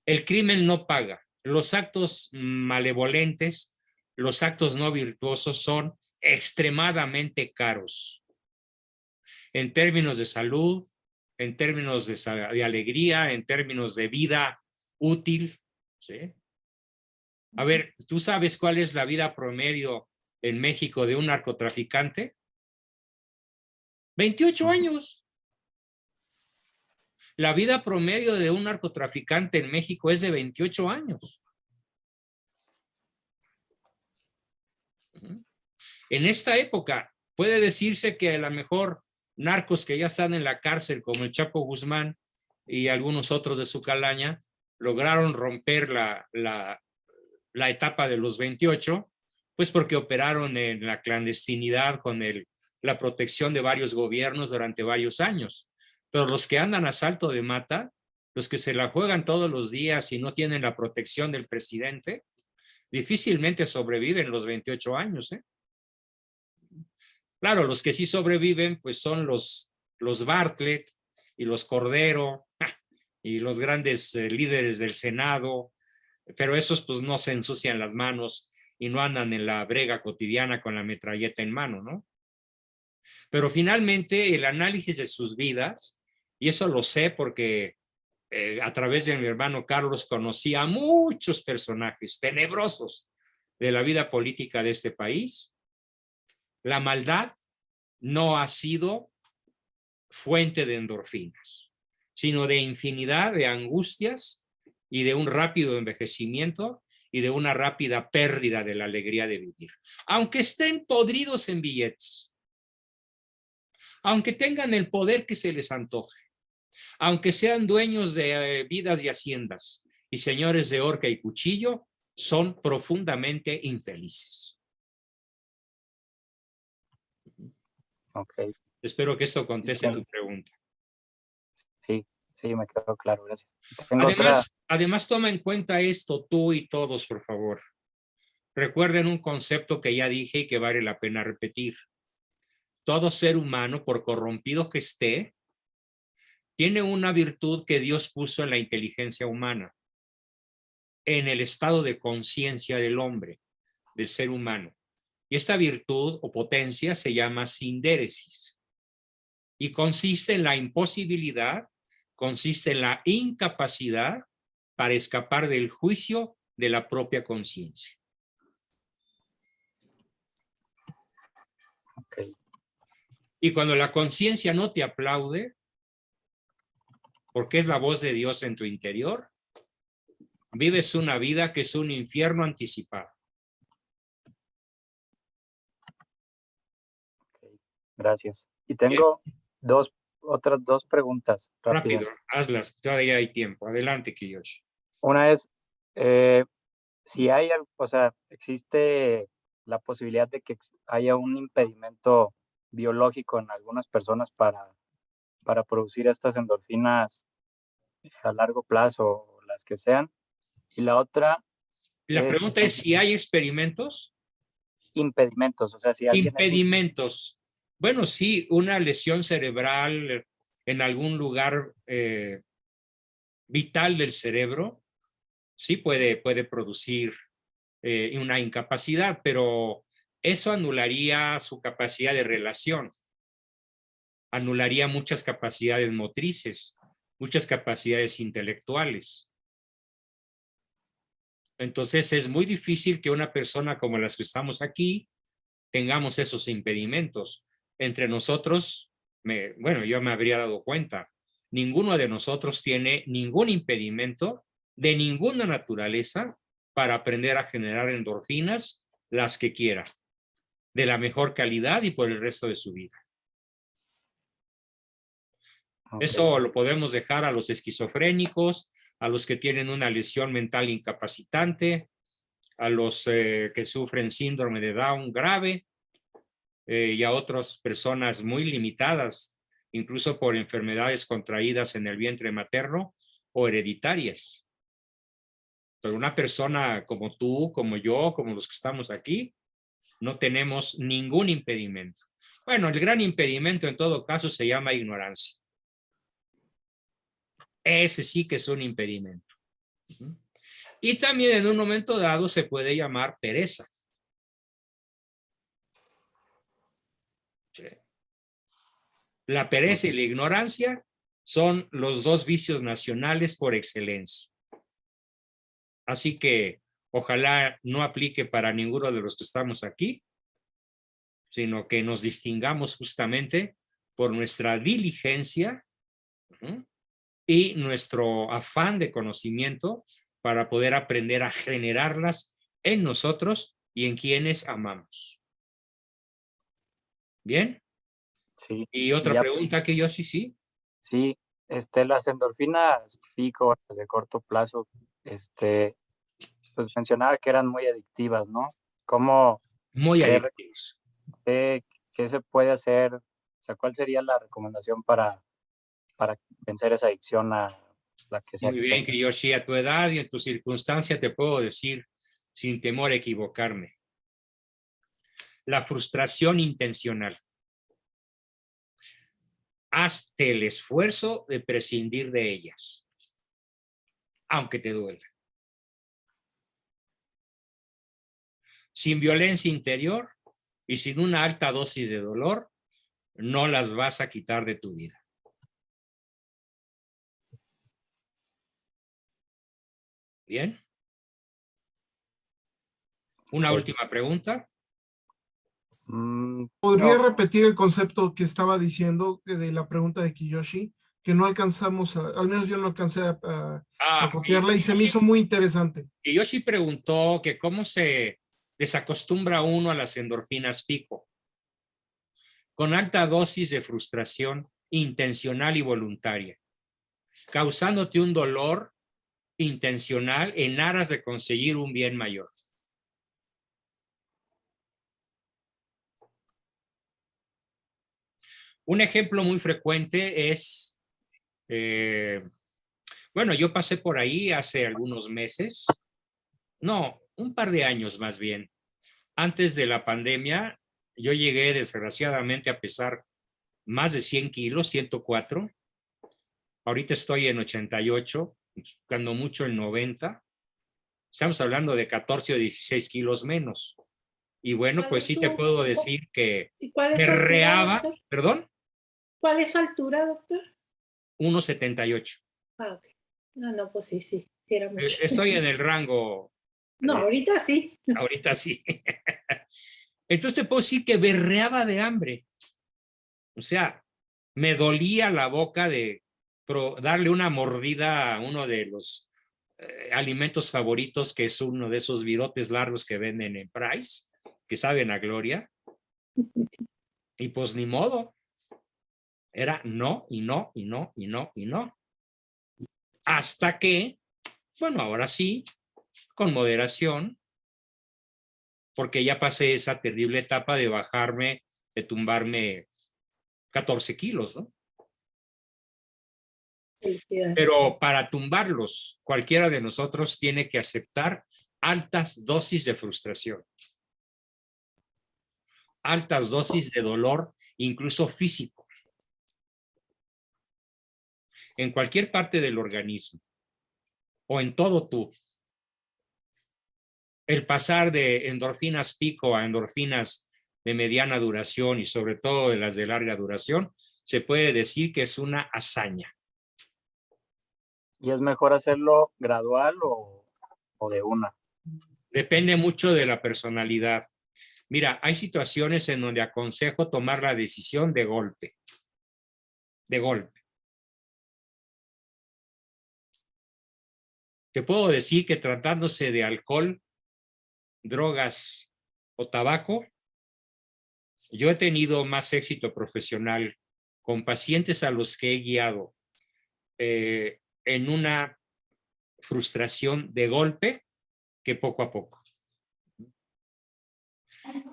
el crimen no paga. Los actos malevolentes, los actos no virtuosos son extremadamente caros. En términos de salud, en términos de alegría, en términos de vida útil. ¿Sí? A ver, ¿tú sabes cuál es la vida promedio en México de un narcotraficante? 28 años. La vida promedio de un narcotraficante en México es de 28 años. En esta época puede decirse que a lo mejor narcos que ya están en la cárcel, como el Chapo Guzmán y algunos otros de su calaña, lograron romper la etapa de los 28, pues porque operaron en la clandestinidad con la protección de varios gobiernos durante varios años. Pero los que andan a salto de mata, los que se la juegan todos los días y no tienen la protección del presidente, difícilmente sobreviven los 28 años. Claro, los que sí sobreviven, pues son los Bartlett y los Cordero y los grandes líderes del Senado, pero esos pues no se ensucian las manos y no andan en la brega cotidiana con la metralleta en mano, ¿no? Pero finalmente el análisis de sus vidas, y eso lo sé porque a través de mi hermano Carlos conocí a muchos personajes tenebrosos de la vida política de este país. La maldad no ha sido fuente de endorfinas, sino de infinidad de angustias y de un rápido envejecimiento y de una rápida pérdida de la alegría de vivir. Aunque estén podridos en billetes, aunque tengan el poder que se les antoje, aunque sean dueños de vidas y haciendas y señores de horca y cuchillo, son profundamente infelices. ok. Espero que esto conteste tu pregunta. Sí, me quedó claro, gracias. Además, toma en cuenta esto tú y todos, por favor. Recuerden un concepto que ya dije y que vale la pena repetir. Todo ser humano, por corrompido que esté, tiene una virtud que Dios puso en la inteligencia humana. en el estado de conciencia del hombre, del ser humano. Y esta virtud o potencia se llama sindéresis y consiste en la imposibilidad, consiste en la incapacidad para escapar del juicio de la propia conciencia. Okay. Y cuando la conciencia no te aplaude, porque es la voz de Dios en tu interior, vives una vida que es un infierno anticipado. Okay. Gracias. Y tengo otras dos preguntas rápidas. Rápido, hazlas, todavía hay tiempo. Adelante, Kiyoshi. Una es, si hay, o sea, existe la posibilidad de que haya un impedimento biológico en algunas personas para producir estas endorfinas a largo plazo, o las que sean. Y la otra La pregunta es si hay experimentos. impedimentos, o sea, si alguien Impedimentos. Bueno, sí, una lesión cerebral en algún lugar vital del cerebro, sí puede producir una incapacidad, pero eso anularía su capacidad de relación, anularía muchas capacidades motrices, muchas capacidades intelectuales. Entonces es muy difícil que una persona como las que estamos aquí tengamos esos impedimentos. Entre nosotros, bueno, yo me habría dado cuenta, ninguno de nosotros tiene ningún impedimento de ninguna naturaleza para aprender a generar endorfinas, las que quiera, de la mejor calidad y por el resto de su vida. Okay. Eso lo podemos dejar a los esquizofrénicos, a los que tienen una lesión mental incapacitante, a los que sufren síndrome de Down grave, y a otras personas muy limitadas, incluso por enfermedades contraídas en el vientre materno o hereditarias. Pero una persona como tú, como yo, como los que estamos aquí, no tenemos ningún impedimento. Bueno, el gran impedimento en todo caso se llama ignorancia. Ese sí que es un impedimento. Y también en un momento dado se puede llamar pereza. La pereza y la ignorancia son los dos vicios nacionales por excelencia. Así que ojalá no aplique para ninguno de los que estamos aquí, sino que nos distingamos justamente por nuestra diligencia y nuestro afán de conocimiento para poder aprender a generarlas en nosotros y en quienes amamos. ¿Bien? Sí. Y otra pregunta que yo sí. Sí, las endorfinas pico, las de corto plazo, pues mencionaba que eran muy adictivas, ¿no? ¿Cómo? Muy adictivos. ¿Qué se puede hacer? O sea, ¿cuál sería la recomendación para vencer esa adicción a la que sea? Muy bien, Kiyoshi, a tu edad y en tu circunstancia te puedo decir, sin temor a equivocarme, la frustración intencional. Hazte el esfuerzo de prescindir de ellas, aunque te duela. Sin violencia interior y sin una alta dosis de dolor, no las vas a quitar de tu vida. ¿Bien? Una última pregunta. ¿Podría repetir el concepto que estaba diciendo de la pregunta de Kiyoshi? Que no alcanzamos, al menos yo no alcancé a copiarla y se me hizo muy interesante. Kiyoshi preguntó que cómo se desacostumbra uno a las endorfinas pico. Con alta dosis de frustración intencional y voluntaria, causándote un dolor intencional en aras de conseguir un bien mayor. Un ejemplo muy frecuente es, bueno, yo pasé por ahí hace algunos meses, no, un par de años más bien. Antes de la pandemia, yo llegué desgraciadamente a pesar más de 100 kilos, 104. Ahorita estoy en 88, buscando mucho en 90. Estamos hablando de 14 o 16 kilos menos. Y bueno, pues sí te puedo decir que ¿Y cuál es su altura, berreaba, doctor? ¿perdón? ¿Cuál es su altura, doctor? 1,78. Ah, ok. No, pues sí, sí era mucho. Estoy en el rango. No, ahorita sí. Ahorita sí. Entonces te puedo decir que berreaba de hambre. O sea, me dolía la boca de darle una mordida a uno de los alimentos favoritos, que es uno de esos virotes largos que venden en Price, que saben a gloria. Y pues ni modo. Era no, y no, y no, y no, y no. Hasta que, bueno, ahora sí, con moderación, porque ya pasé esa terrible etapa de bajarme, de tumbarme 14 kilos, ¿no? Pero para tumbarlos, cualquiera de nosotros tiene que aceptar altas dosis de frustración, altas dosis de dolor, incluso físico, en cualquier parte del organismo o en todo tú. El pasar de endorfinas pico a endorfinas de mediana duración y sobre todo de las de larga duración, se puede decir que es una hazaña. ¿Y es mejor hacerlo gradual o de una? Depende mucho de la personalidad. Mira, hay situaciones en donde aconsejo tomar la decisión de golpe. De golpe. Te puedo decir que tratándose de alcohol, drogas o tabaco, yo he tenido más éxito profesional con pacientes a los que he guiado en una frustración de golpe que poco a poco.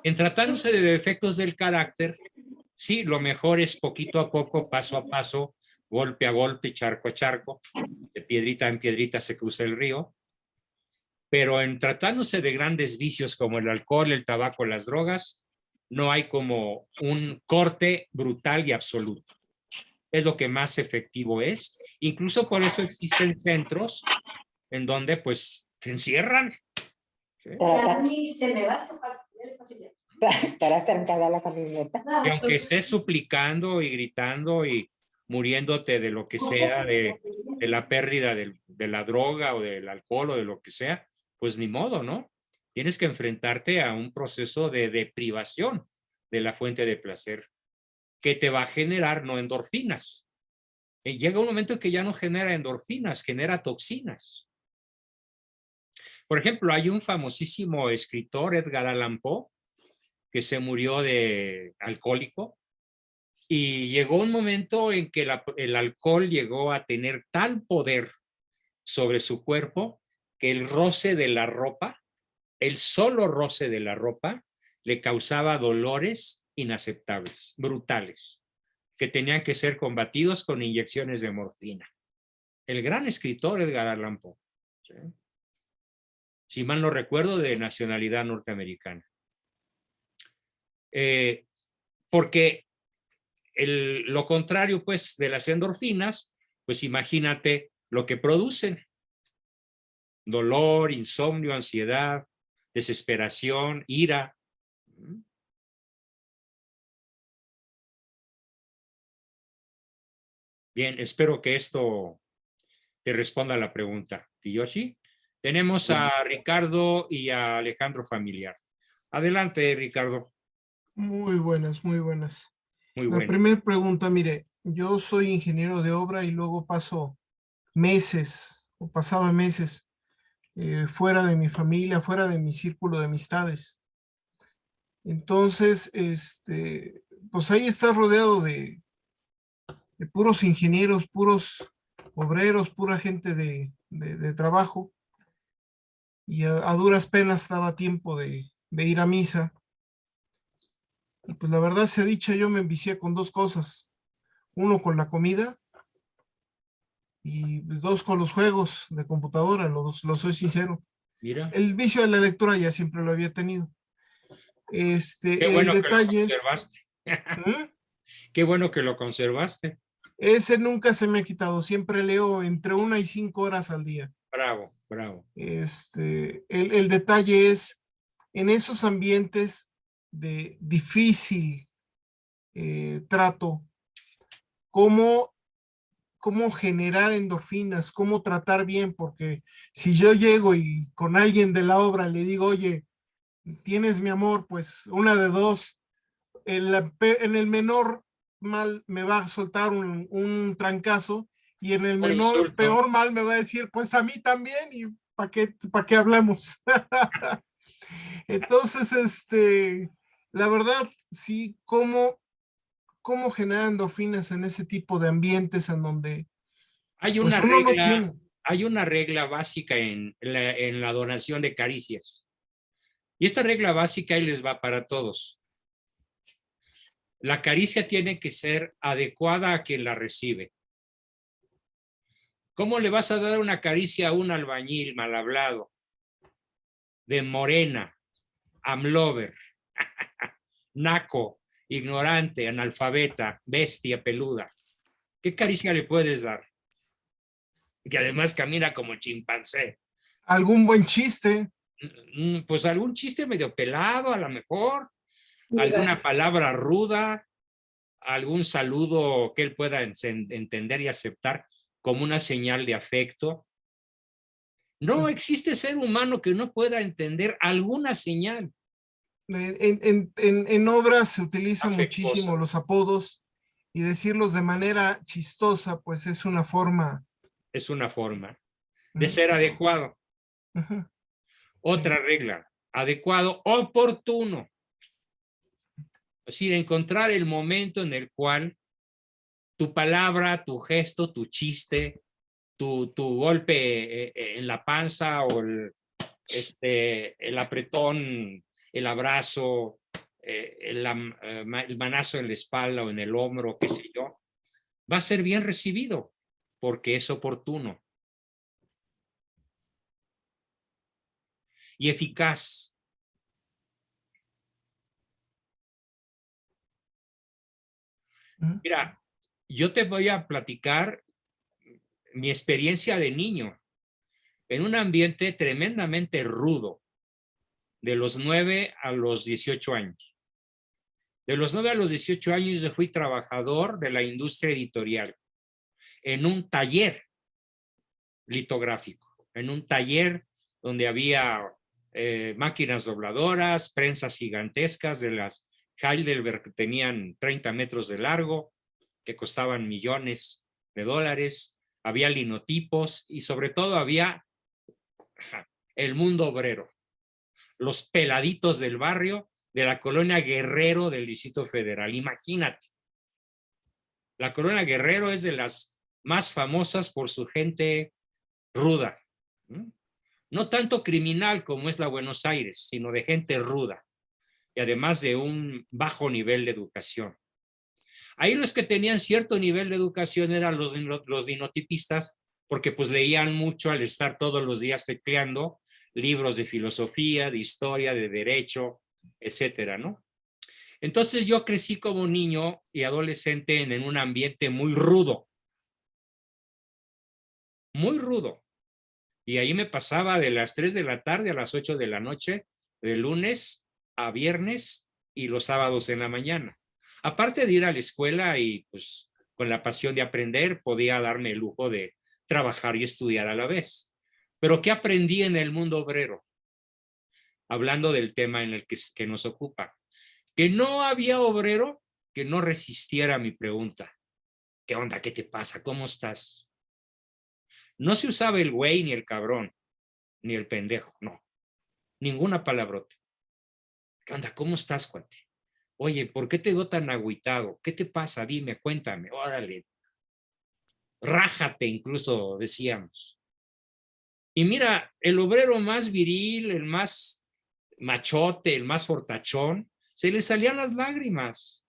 En tratándose de defectos del carácter, sí, lo mejor es poquito a poco, paso a paso, golpe a golpe, charco a charco, de piedrita en piedrita se cruza el río. Pero en tratándose de grandes vicios como el alcohol, el tabaco, las drogas, no hay como un corte brutal y absoluto. Es lo que más efectivo es. Incluso por eso existen centros en donde pues te encierran. ¿Sí? Estará trancada la camioneta. Y aunque estés suplicando y gritando y muriéndote de lo que sea, de la pérdida de la droga o del alcohol o de lo que sea, pues ni modo, ¿no? Tienes que enfrentarte a un proceso de deprivación de la fuente de placer que te va a generar no endorfinas. Y llega un momento en que ya no genera endorfinas, genera toxinas. Por ejemplo, hay un famosísimo escritor, Edgar Allan Poe, que se murió de alcohólico y llegó un momento en que el alcohol llegó a tener tal poder sobre su cuerpo que el roce de la ropa, el solo roce de la ropa, le causaba dolores inaceptables, brutales, que tenían que ser combatidos con inyecciones de morfina. El gran escritor Edgar Allan Poe, ¿sí? Si mal no recuerdo, de nacionalidad norteamericana. Porque lo contrario, pues, de las endorfinas, pues imagínate lo que producen. Dolor, insomnio, ansiedad, desesperación, ira. Bien, espero que esto te responda a la pregunta, Kiyoshi. Tenemos a Ricardo y a Alejandro Familiar. Adelante, Ricardo. Muy buenas, muy buenas. Muy La bueno. primera pregunta, mire, yo soy ingeniero de obra y luego paso meses o pasaba meses fuera de mi familia, fuera de mi círculo de amistades. Entonces, pues ahí estás rodeado de puros ingenieros, puros obreros, pura gente de trabajo. Y a duras penas daba tiempo de ir a misa. Y pues la verdad sea dicha, yo me envicié con dos cosas. Uno con la comida y dos con los juegos de computadora, lo soy sincero. Mira. El vicio de la lectura ya siempre lo había tenido. Qué bueno el detalle que lo conservaste. ¿Mm? Qué bueno que lo conservaste. Ese nunca se me ha quitado. Siempre leo entre 1 y 5 horas al día. Bravo. Bravo. El detalle es en esos ambientes de difícil trato, cómo generar endorfinas, cómo tratar bien, porque si yo llego y con alguien de la obra le digo, oye, tienes mi amor, pues una de dos, en el menor mal me va a soltar un trancazo y en el Un menor, insulto. peor mal me va a decir, pues a mí también y ¿para qué hablamos? Entonces, la verdad, sí, cómo generar endorfinas en ese tipo de ambientes en donde Hay pues una uno no regla, tiene. hay una regla básica en la donación de caricias. Y esta regla básica ahí les va para todos. La caricia tiene que ser adecuada a quien la recibe. ¿Cómo le vas a dar una caricia a un albañil mal hablado, de morena, amlover, naco, ignorante, analfabeta, bestia peluda? ¿Qué caricia le puedes dar? Que además camina como chimpancé. Algún buen chiste. Pues algún chiste medio pelado, a lo mejor, Mira, alguna palabra ruda, algún saludo que él pueda entender y aceptar como una señal de afecto. No existe ser humano que no pueda entender alguna señal En obras se utilizan afectuosa. muchísimo los apodos y decirlos de manera chistosa, pues es una forma. Es una forma de ser adecuado. Ujú, Otra regla, adecuado, oportuno. Es decir, encontrar el momento en el cual tu palabra, tu gesto, tu chiste, tu golpe en la panza o el apretón, el abrazo, el manazo en la espalda o en el hombro, qué sé yo, va a ser bien recibido porque es oportuno y eficaz. ujú. Mira, yo te voy a platicar mi experiencia de niño en un ambiente tremendamente rudo, de los 9 a los 18 años. De los 9 a los 18 años yo fui trabajador de la industria editorial en un taller litográfico, en un taller donde había máquinas dobladoras, prensas gigantescas de las Heidelberg que tenían 30 metros de largo, que costaban millones de dólares, había linotipos y sobre todo había el mundo obrero, los peladitos del barrio de la colonia Guerrero del Distrito Federal. Imagínate, la colonia Guerrero es de las más famosas por su gente ruda. No tanto criminal como es la Buenos Aires, sino de gente ruda y además de un bajo nivel de educación. Ahí los que tenían cierto nivel de educación eran los dinotipistas, porque pues leían mucho al estar todos los días tecleando libros de filosofía, de historia, de derecho, etcétera, ¿no? Entonces yo crecí como niño y adolescente en un ambiente muy rudo, muy rudo. Y ahí me pasaba de las 3 de la tarde a las 8 de la noche, de lunes a viernes y los sábados en la mañana. Aparte de ir a la escuela y pues con la pasión de aprender, podía darme el lujo de trabajar y estudiar a la vez. Pero ¿qué aprendí en el mundo obrero? Hablando del tema en el que nos ocupa. Que no había obrero que no resistiera a mi pregunta. ¿Qué onda? ¿Qué te pasa? ¿Cómo estás? No se usaba el güey ni el cabrón, ni el pendejo, no. Ninguna palabrota. ¿Qué onda? ¿Cómo estás, cuate? Oye, ¿por qué te veo tan agüitado? ¿Qué te pasa? Dime, cuéntame, órale. Rájate, incluso decíamos. Y mira, el obrero más viril, el más machote, el más fortachón, se le salían las lágrimas.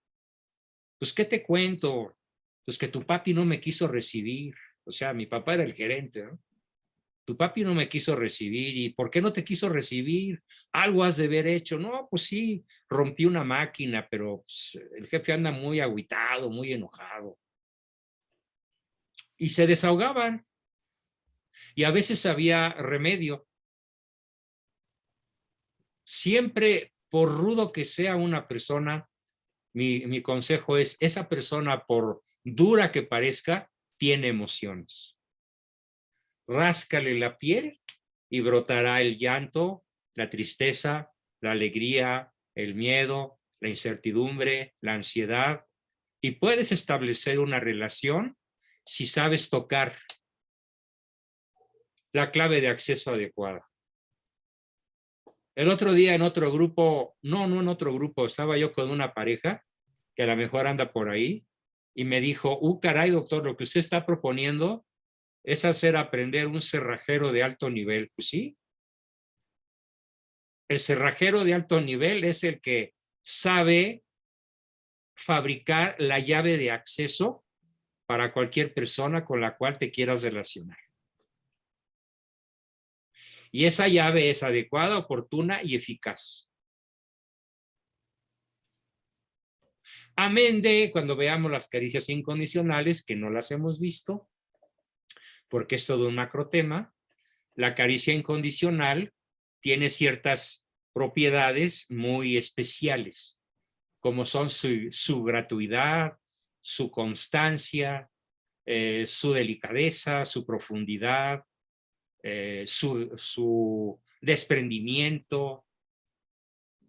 Pues, ¿qué te cuento? Pues que tu papi no me quiso recibir. O sea, mi papá era el gerente, ¿no? Tu papi no me quiso recibir. ¿Y por qué no te quiso recibir? Algo has de haber hecho. No, pues sí, rompí una máquina, pero pues, el jefe anda muy agüitado, muy enojado. Y se desahogaban. Y a veces había remedio. Siempre, por rudo que sea una persona, mi consejo es, esa persona, por dura que parezca, tiene emociones. Ráscale la piel y brotará el llanto, la tristeza, la alegría, el miedo, la incertidumbre, la ansiedad. Y puedes establecer una relación si sabes tocar la clave de acceso adecuada. El otro día en otro grupo, no en otro grupo, estaba yo con una pareja que a lo mejor anda por ahí y me dijo, caray, doctor, lo que usted está proponiendo es hacer aprender un cerrajero de alto nivel. Pues sí. El cerrajero de alto nivel es el que sabe fabricar la llave de acceso para cualquier persona con la cual te quieras relacionar. Y esa llave es adecuada, oportuna y eficaz. Amén de cuando veamos las caricias incondicionales, que no las hemos visto, porque es todo un macro tema. La caricia incondicional tiene ciertas propiedades muy especiales, como son su gratuidad, su constancia, su delicadeza, su profundidad, su desprendimiento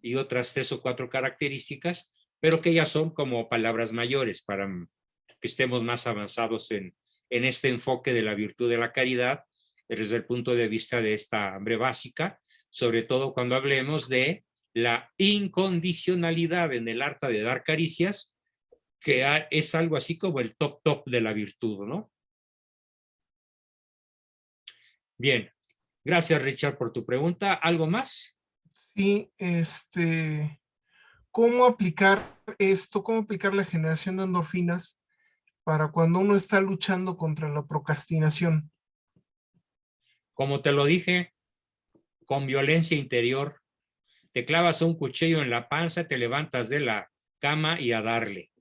y otras 3 o 4 características, pero que ya son como palabras mayores para que estemos más avanzados en este enfoque de la virtud de la caridad desde el punto de vista de esta hambre básica, sobre todo cuando hablemos de la incondicionalidad en el arte de dar caricias, que es algo así como el top de la virtud, ¿no? Bien, gracias Richard por tu pregunta. ¿Algo más? Sí, ¿cómo aplicar esto? ¿Cómo aplicar la generación de endorfinas para cuando uno está luchando contra la procrastinación? Como te lo dije, con violencia interior. Te clavas un cuchillo en la panza, te levantas de la cama y a darle.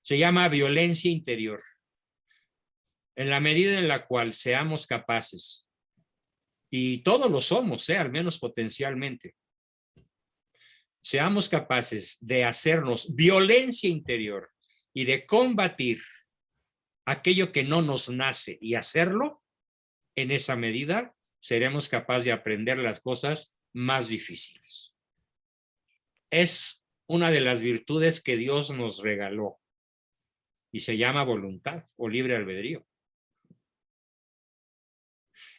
Se llama violencia interior. En la medida en la cual seamos capaces, y todos lo somos, al menos potencialmente, seamos capaces de hacernos violencia interior y de combatir aquello que no nos nace y hacerlo, en esa medida seremos capaces de aprender las cosas más difíciles. Es una de las virtudes que Dios nos regaló y se llama voluntad o libre albedrío.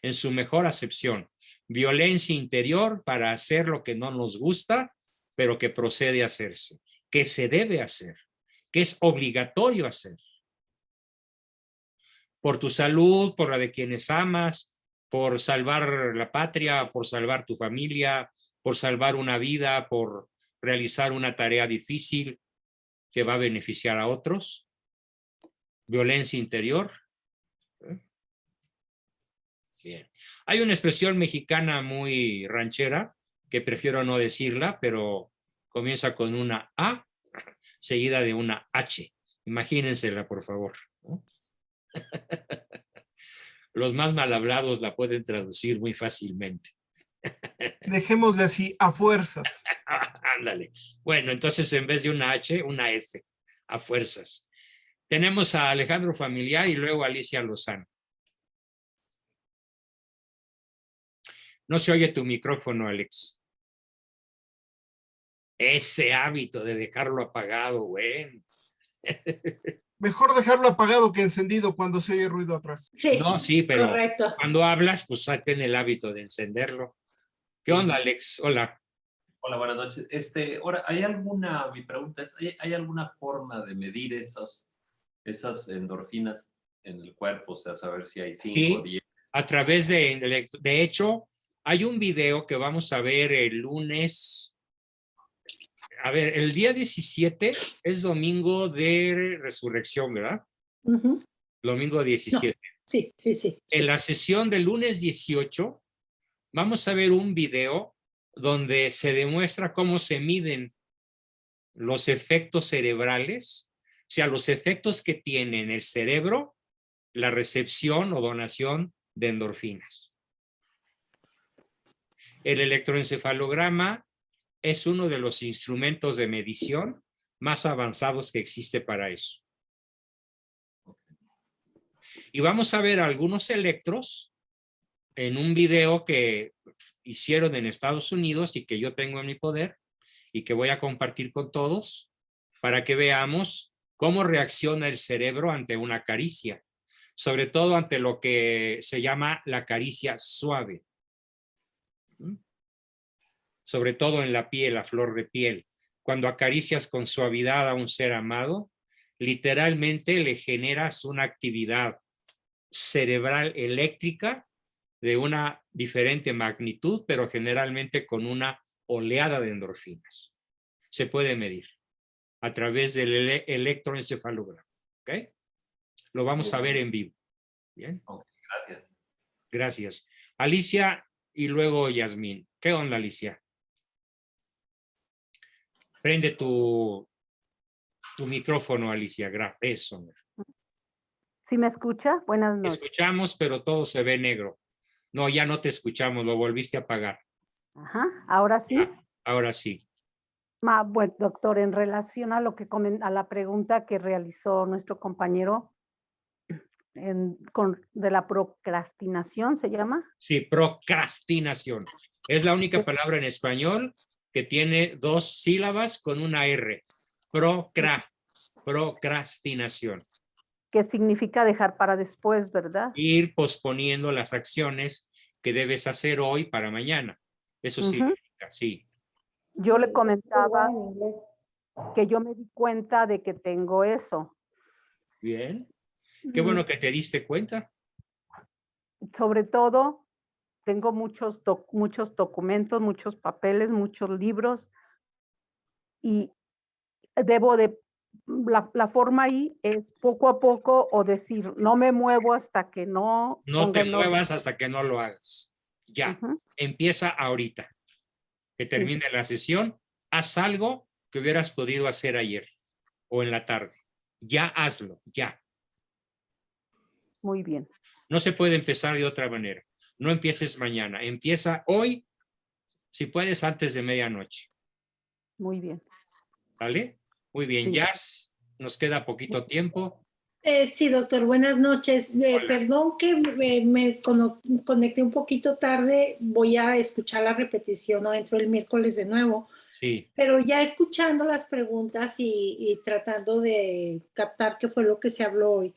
En su mejor acepción, violencia interior para hacer lo que no nos gusta, pero que procede a hacerse, que se debe hacer, que es obligatorio hacer. Por tu salud, por la de quienes amas, por salvar la patria, por salvar tu familia, por salvar una vida, por realizar una tarea difícil que va a beneficiar a otros. Violencia interior. Bien. Hay una expresión mexicana muy ranchera que prefiero no decirla, pero comienza con una A seguida de una H. Imagínensela, por favor, ¿no? Los más mal hablados la pueden traducir muy fácilmente. Dejémosle así, a fuerzas. Ándale. Bueno, entonces en vez de una H, una F, a fuerzas. Tenemos a Alejandro Familiar y luego a Alicia Lozano. No se oye tu micrófono, Alex. Ese hábito de dejarlo apagado, bueno. Mejor dejarlo apagado que encendido cuando se oye ruido atrás. Sí, No, sí, pero correcto. cuando hablas, pues ten el hábito de encenderlo. ¿Qué onda, Alex? Hola. Hola, buenas noches. Ahora, mi pregunta es, ¿hay alguna forma de medir esas endorfinas en el cuerpo? O sea, saber si hay 5 o 10. A través de hecho, hay un video que vamos a ver el lunes. A ver, el día 17 es domingo de resurrección, ¿verdad? Ujú. Domingo 17. No. Sí. En la sesión del lunes 18 vamos a ver un video donde se demuestra cómo se miden los efectos cerebrales, o sea, los efectos que tiene en el cerebro la recepción o donación de endorfinas. El electroencefalograma es uno de los instrumentos de medición más avanzados que existe para eso. Y vamos a ver algunos electros en un video que hicieron en Estados Unidos y que yo tengo en mi poder y que voy a compartir con todos para que veamos cómo reacciona el cerebro ante una caricia, sobre todo ante lo que se llama la caricia suave. Sobre todo en la piel, a flor de piel. Cuando acaricias con suavidad a un ser amado, literalmente le generas una actividad cerebral eléctrica de una diferente magnitud, pero generalmente con una oleada de endorfinas. Se puede medir a través del electroencefalograma. ¿Ok? Lo vamos a ver en vivo. Bien. Ok, gracias. Gracias. Alicia y luego Yasmín. ¿Qué onda, Alicia? Prende tu micrófono, Alicia. Eso. ¿Sí me escucha? Buenas Te noches. escuchamos, pero todo se ve negro. No, ya no te escuchamos, lo volviste a apagar. Ajá, ahora sí. Ahora sí. Bueno, doctor, en relación a lo que a la pregunta que realizó nuestro compañero de la procrastinación, ¿se llama? Sí, procrastinación. Es la única palabra en español que tiene dos sílabas con una R. Procrastinación. Que significa dejar para después, ¿verdad? Ir posponiendo las acciones que debes hacer hoy para mañana. Eso significa, sí. Yo le comentaba que yo me di cuenta de que tengo eso. Bien. Qué bueno que te diste cuenta. Sobre todo, tengo muchos documentos, muchos papeles, muchos libros y debo de, la forma ahí es poco a poco o decir, no me muevo hasta que no. No te muevas hasta que no lo hagas. Ya, empieza ahorita. Que termine la sesión, haz algo que hubieras podido hacer ayer o en la tarde. Ya hazlo, ya. Muy bien. No se puede empezar de otra manera. No empieces mañana. Empieza hoy, si puedes, antes de medianoche. Muy bien. ¿Vale? Muy bien. Sí. Ya nos queda poquito tiempo. Sí, doctor, buenas noches. Perdón que me conecté un poquito tarde. Voy a escuchar la repetición o entro el miércoles de nuevo. Sí. Pero ya escuchando las preguntas y tratando de captar qué fue lo que se habló hoy.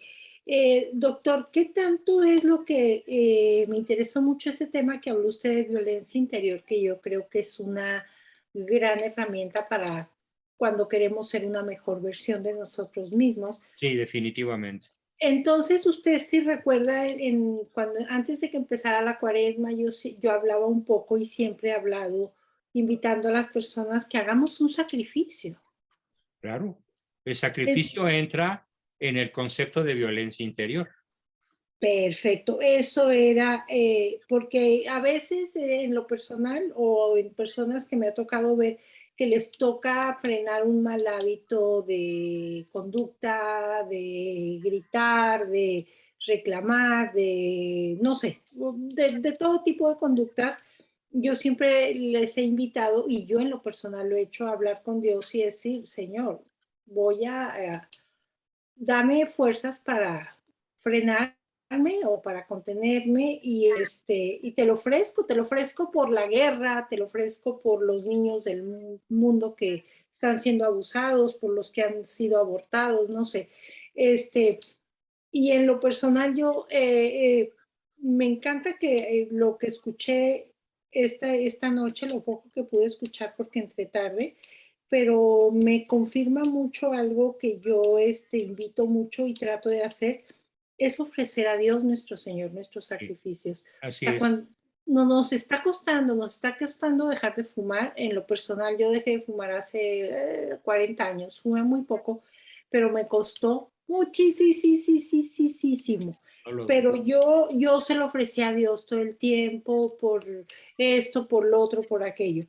Doctor, ¿qué tanto es lo que me interesó mucho ese tema que habló usted de violencia interior, que yo creo que es una gran herramienta para cuando queremos ser una mejor versión de nosotros mismos? Sí, definitivamente. Entonces, usted sí recuerda cuando antes de que empezara la cuaresma, yo hablaba un poco y siempre he hablado invitando a las personas que hagamos un sacrificio. Claro. El sacrificio entra en el concepto de violencia interior. Perfecto. Eso era, porque a veces en lo personal o en personas que me ha tocado ver que les toca frenar un mal hábito de conducta, de gritar, de reclamar, de, no sé, de todo tipo de conductas. Yo siempre les he invitado, y yo en lo personal lo he hecho, a hablar con Dios y decir, Señor, voy a dame fuerzas para frenarme o para contenerme y te lo ofrezco por la guerra, te lo ofrezco por los niños del mundo que están siendo abusados, por los que han sido abortados, no sé. Y en lo personal yo me encanta que lo que escuché esta noche, lo poco que pude escuchar porque entré tarde, pero me confirma mucho algo que yo invito mucho y trato de hacer, es ofrecer a Dios nuestro Señor, nuestros sacrificios. Así o sea, es. cuando nos está costando dejar de fumar. En lo personal, yo dejé de fumar hace 40 años, fumé muy poco, pero me costó muchísimo. Pero yo se lo ofrecí a Dios todo el tiempo, por esto, por lo otro, por aquello.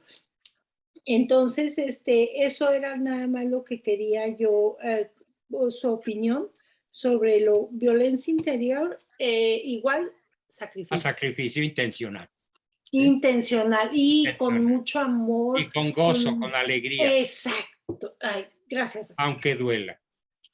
Entonces, eso era nada más lo que quería yo, su opinión sobre lo violencia interior, igual sacrificio. A sacrificio intencional. Intencional y con Intencional. mucho amor. Y con gozo, con alegría. Exacto. Ay, gracias. Aunque duela.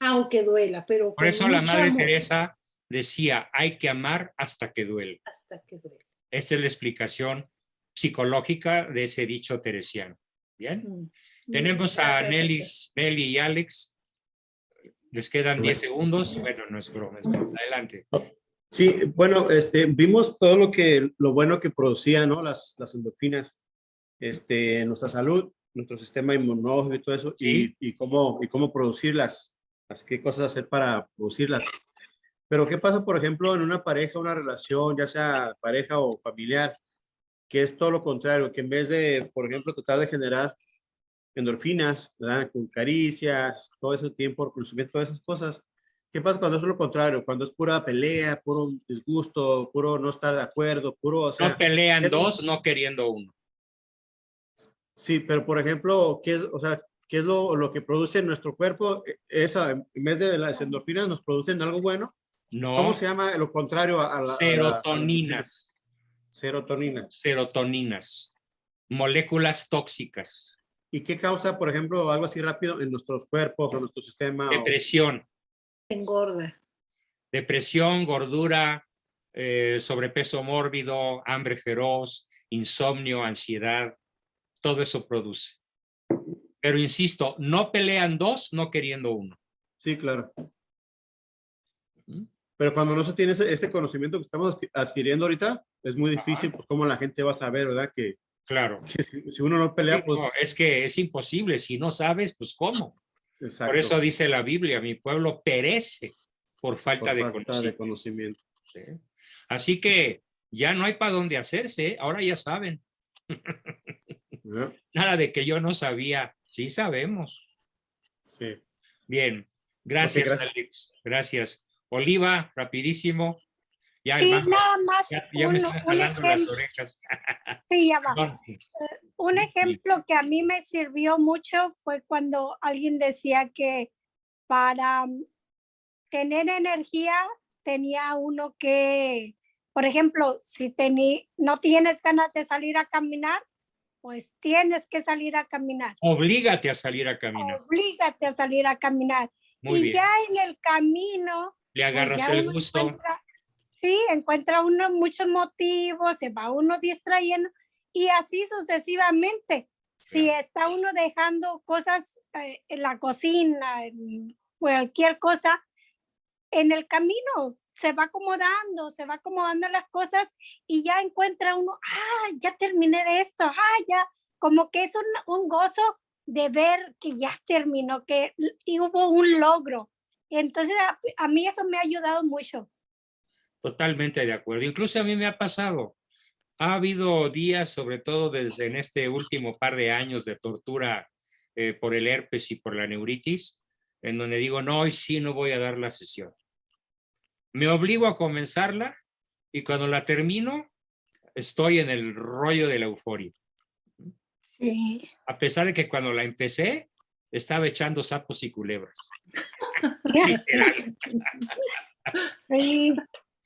Aunque duela, pero Por eso con la mucho Madre amor. Teresa decía, hay que amar hasta que duele. Hasta que duele. Esta es la explicación psicológica de ese dicho teresiano. Bien. Tenemos a Nelly y Alex. Les quedan 10 segundos. Bueno, no es broma, es broma. Adelante. Sí, bueno, vimos todo lo bueno que producía, ¿no? Las endorfinas, en nuestra salud, nuestro sistema inmunológico y todo eso, Sí. y cómo producirlas, qué cosas hacer para producirlas. Pero ¿qué pasa, por ejemplo, en una pareja, una relación, ya sea pareja o familiar, que es todo lo contrario, que en vez de, por ejemplo, tratar de generar endorfinas, ¿verdad? Con caricias, todo ese tiempo, reconocimiento, todas esas cosas. ¿Qué pasa cuando es lo contrario? Cuando es pura pelea, puro disgusto, puro no estar de acuerdo, puro, o sea... No pelean ¿qué es lo- dos, no queriendo uno. Sí, pero por ejemplo, ¿qué es lo que produce en nuestro cuerpo? Esa, en vez de las endorfinas, nos producen algo bueno. No. ¿Cómo se llama lo contrario a la Serotoninas. Serotonina. Serotoninas. Moléculas tóxicas. ¿Y qué causa, por ejemplo, algo así rápido en nuestros cuerpos o nuestro sistema? Depresión. Engorda. Depresión, gordura, sobrepeso mórbido, hambre feroz, insomnio, ansiedad. Todo eso produce. Pero insisto, no pelean dos, no queriendo uno. Sí, claro. Pero cuando no se tiene este conocimiento que estamos adquiriendo ahorita, es muy difícil, pues cómo la gente va a saber, ¿verdad? Claro. Que si uno no pelea, pues... No, es que es imposible. Si no sabes, pues ¿cómo? Exacto. Por eso dice la Biblia, mi pueblo perece por falta de conocimiento. ¿Sí? Así que ya no hay para dónde hacerse, ¿eh? Ahora ya saben. Nada de que yo no sabía. Sí sabemos. Sí. Bien. Gracias, Okay, gracias. Alex. Gracias. Oliva, rapidísimo. Ya, Sí, hermano, nada más ya me están jalando las orejas. Sí, ya va. Perdón. Un ejemplo que a mí me sirvió mucho fue cuando alguien decía que para tener energía tenía uno que, por ejemplo, si no tienes ganas de salir a caminar, pues tienes que salir a caminar. Oblígate a salir a caminar. Oblígate a salir a caminar. Muy bien. Ya en el camino le agarras pues el gusto. Encuentra uno muchos motivos, se va uno distrayendo y así sucesivamente. Si está uno dejando cosas en la cocina, en cualquier cosa, en el camino se va acomodando las cosas y ya encuentra uno, ya terminé de esto, ya, como que es un gozo de ver que ya terminó, que hubo un logro. Entonces a mí eso me ha ayudado mucho. Totalmente de acuerdo. Incluso a mí me ha pasado. Ha habido días, sobre todo desde en este último par de años de tortura por el herpes y por la neuritis, en donde digo, no, hoy sí no voy a dar la sesión. Me obligo a comenzarla y cuando la termino, estoy en el rollo de la euforia. Sí. A pesar de que cuando la empecé, estaba echando sapos y culebras. Sí,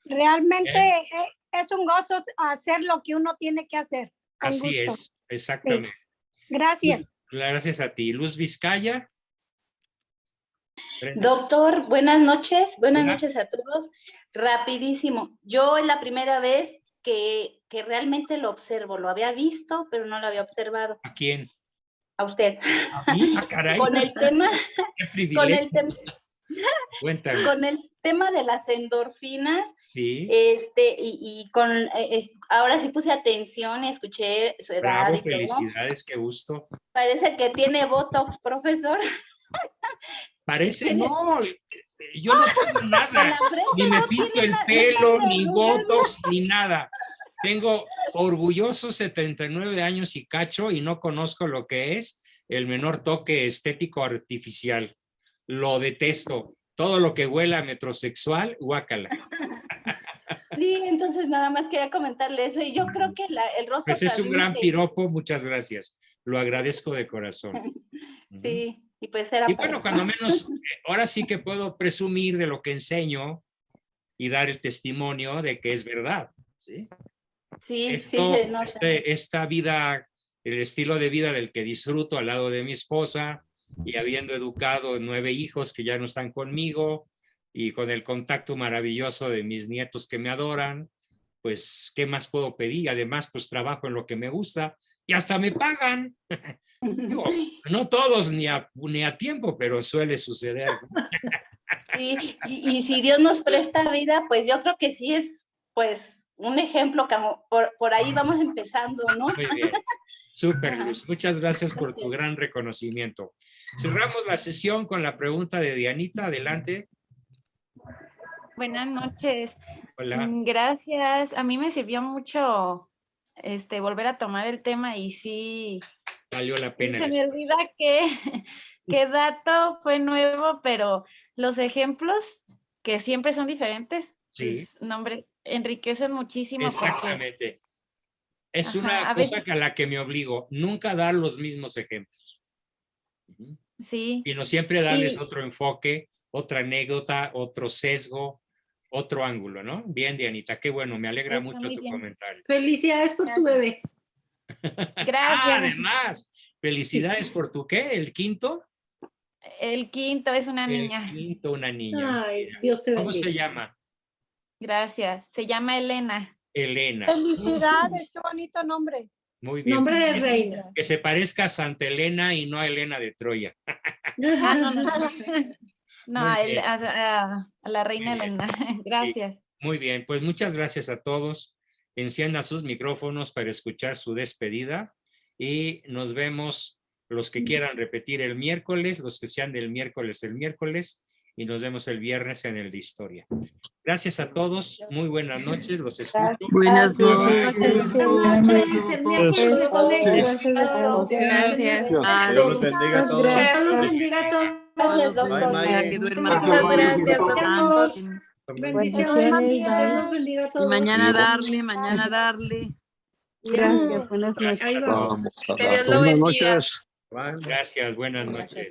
realmente es un gozo hacer lo que uno tiene que hacer. Así gusto. es, exactamente. Sí. Gracias. Gracias a ti. Luz Vizcaya. Doctor, buenas noches. Buenas noches a todos. Rapidísimo. Yo es la primera vez que realmente lo observo. Lo había visto, pero no lo había observado. ¿A quién? A usted. ¿A mí? Caray. Con el tema. Qué privilegio. Cuéntame. Con el tema de las endorfinas. Sí. Ahora sí puse atención y escuché su edad. Bravo, y felicidades, qué gusto. Parece que tiene Botox, profesor. Parece, no, yo no tengo nada, ni me pinto el pelo, ni Botox, ni nada. Tengo orgullosos 79 años y cacho y no conozco lo que es el menor toque estético artificial. Lo detesto. Todo lo que huela a metrosexual, guácala. Sí, entonces nada más quería comentarle eso. Y yo creo que el rostro pues es un gran piropo, muchas gracias. Lo agradezco de corazón. Sí, Y pues era Y para bueno, eso. cuando menos, ahora sí que puedo presumir de lo que enseño y dar el testimonio de que es verdad. ¿Sí? Sí, sí Esto, se nota. esta vida, el estilo de vida del que disfruto al lado de mi esposa y habiendo educado 9 hijos que ya no están conmigo y con el contacto maravilloso de mis nietos que me adoran, pues, ¿qué más puedo pedir? Además, pues trabajo en lo que me gusta y hasta me pagan. Digo, no todos ni a tiempo, pero suele suceder. ¿No? Sí, y si Dios nos presta vida, pues yo creo que sí es, pues, un ejemplo que por ahí vamos empezando, ¿no? Muy bien. Súper, Ajá. Luz. Muchas gracias por tu gran reconocimiento. Cerramos la sesión con la pregunta de Dianita. Adelante. Buenas noches. Hola. Gracias. A mí me sirvió mucho volver a tomar el tema y sí, Valió la pena. se me olvida qué dato fue nuevo, pero los ejemplos que siempre son diferentes, Sí. pues, no, hombre, enriquecen muchísimo. Exactamente. Es Ajá, una a cosa veces- a la que me obligo. Nunca dar los mismos ejemplos. Sí. Sino siempre darles Y- otro enfoque, otra anécdota, otro sesgo, otro ángulo, ¿no? Bien, Dianita, qué bueno. Me alegra Está mucho muy tu bien. comentario. Felicidades por tu bebé. Gracias. Además, felicidades por tu ¿qué? ¿El quinto? El quinto es una El niña. quinto, una niña. Ay, Mira. Dios te ¿Cómo se bendiga. llama? Gracias. Se llama Elena. Elena. Felicidades, qué bonito nombre. Muy bien. Nombre de reina. Que se parezca a Santa Elena y no a Elena de Troya. Ah, no, no. No, Muy a, bien. a la reina Elena. Gracias. Muy bien, pues muchas gracias a todos. Enciendan sus micrófonos para escuchar su despedida y nos vemos los que quieran repetir el miércoles, los que sean del miércoles el miércoles y nos vemos el viernes en el de historia. Gracias a todos, muy buenas noches, los escucho. Buenas Gracias, noches. Buenas noches. El miércoles se conecta. Gracias a todos. Gracias. Dios los bendiga a todos. Dios los bendiga a todos. Gracias, Bye, doctor. bye. Que duerman Muchas bien. gracias, Bendiciones. Descansen. Bendiciones. Dios los bendiga a Y todos. mañana darle. Gracias, buenas noches. Ahí va. Vamos a Que dar. Dios lo Buenas bendiga. noches. Gracias, buenas noches.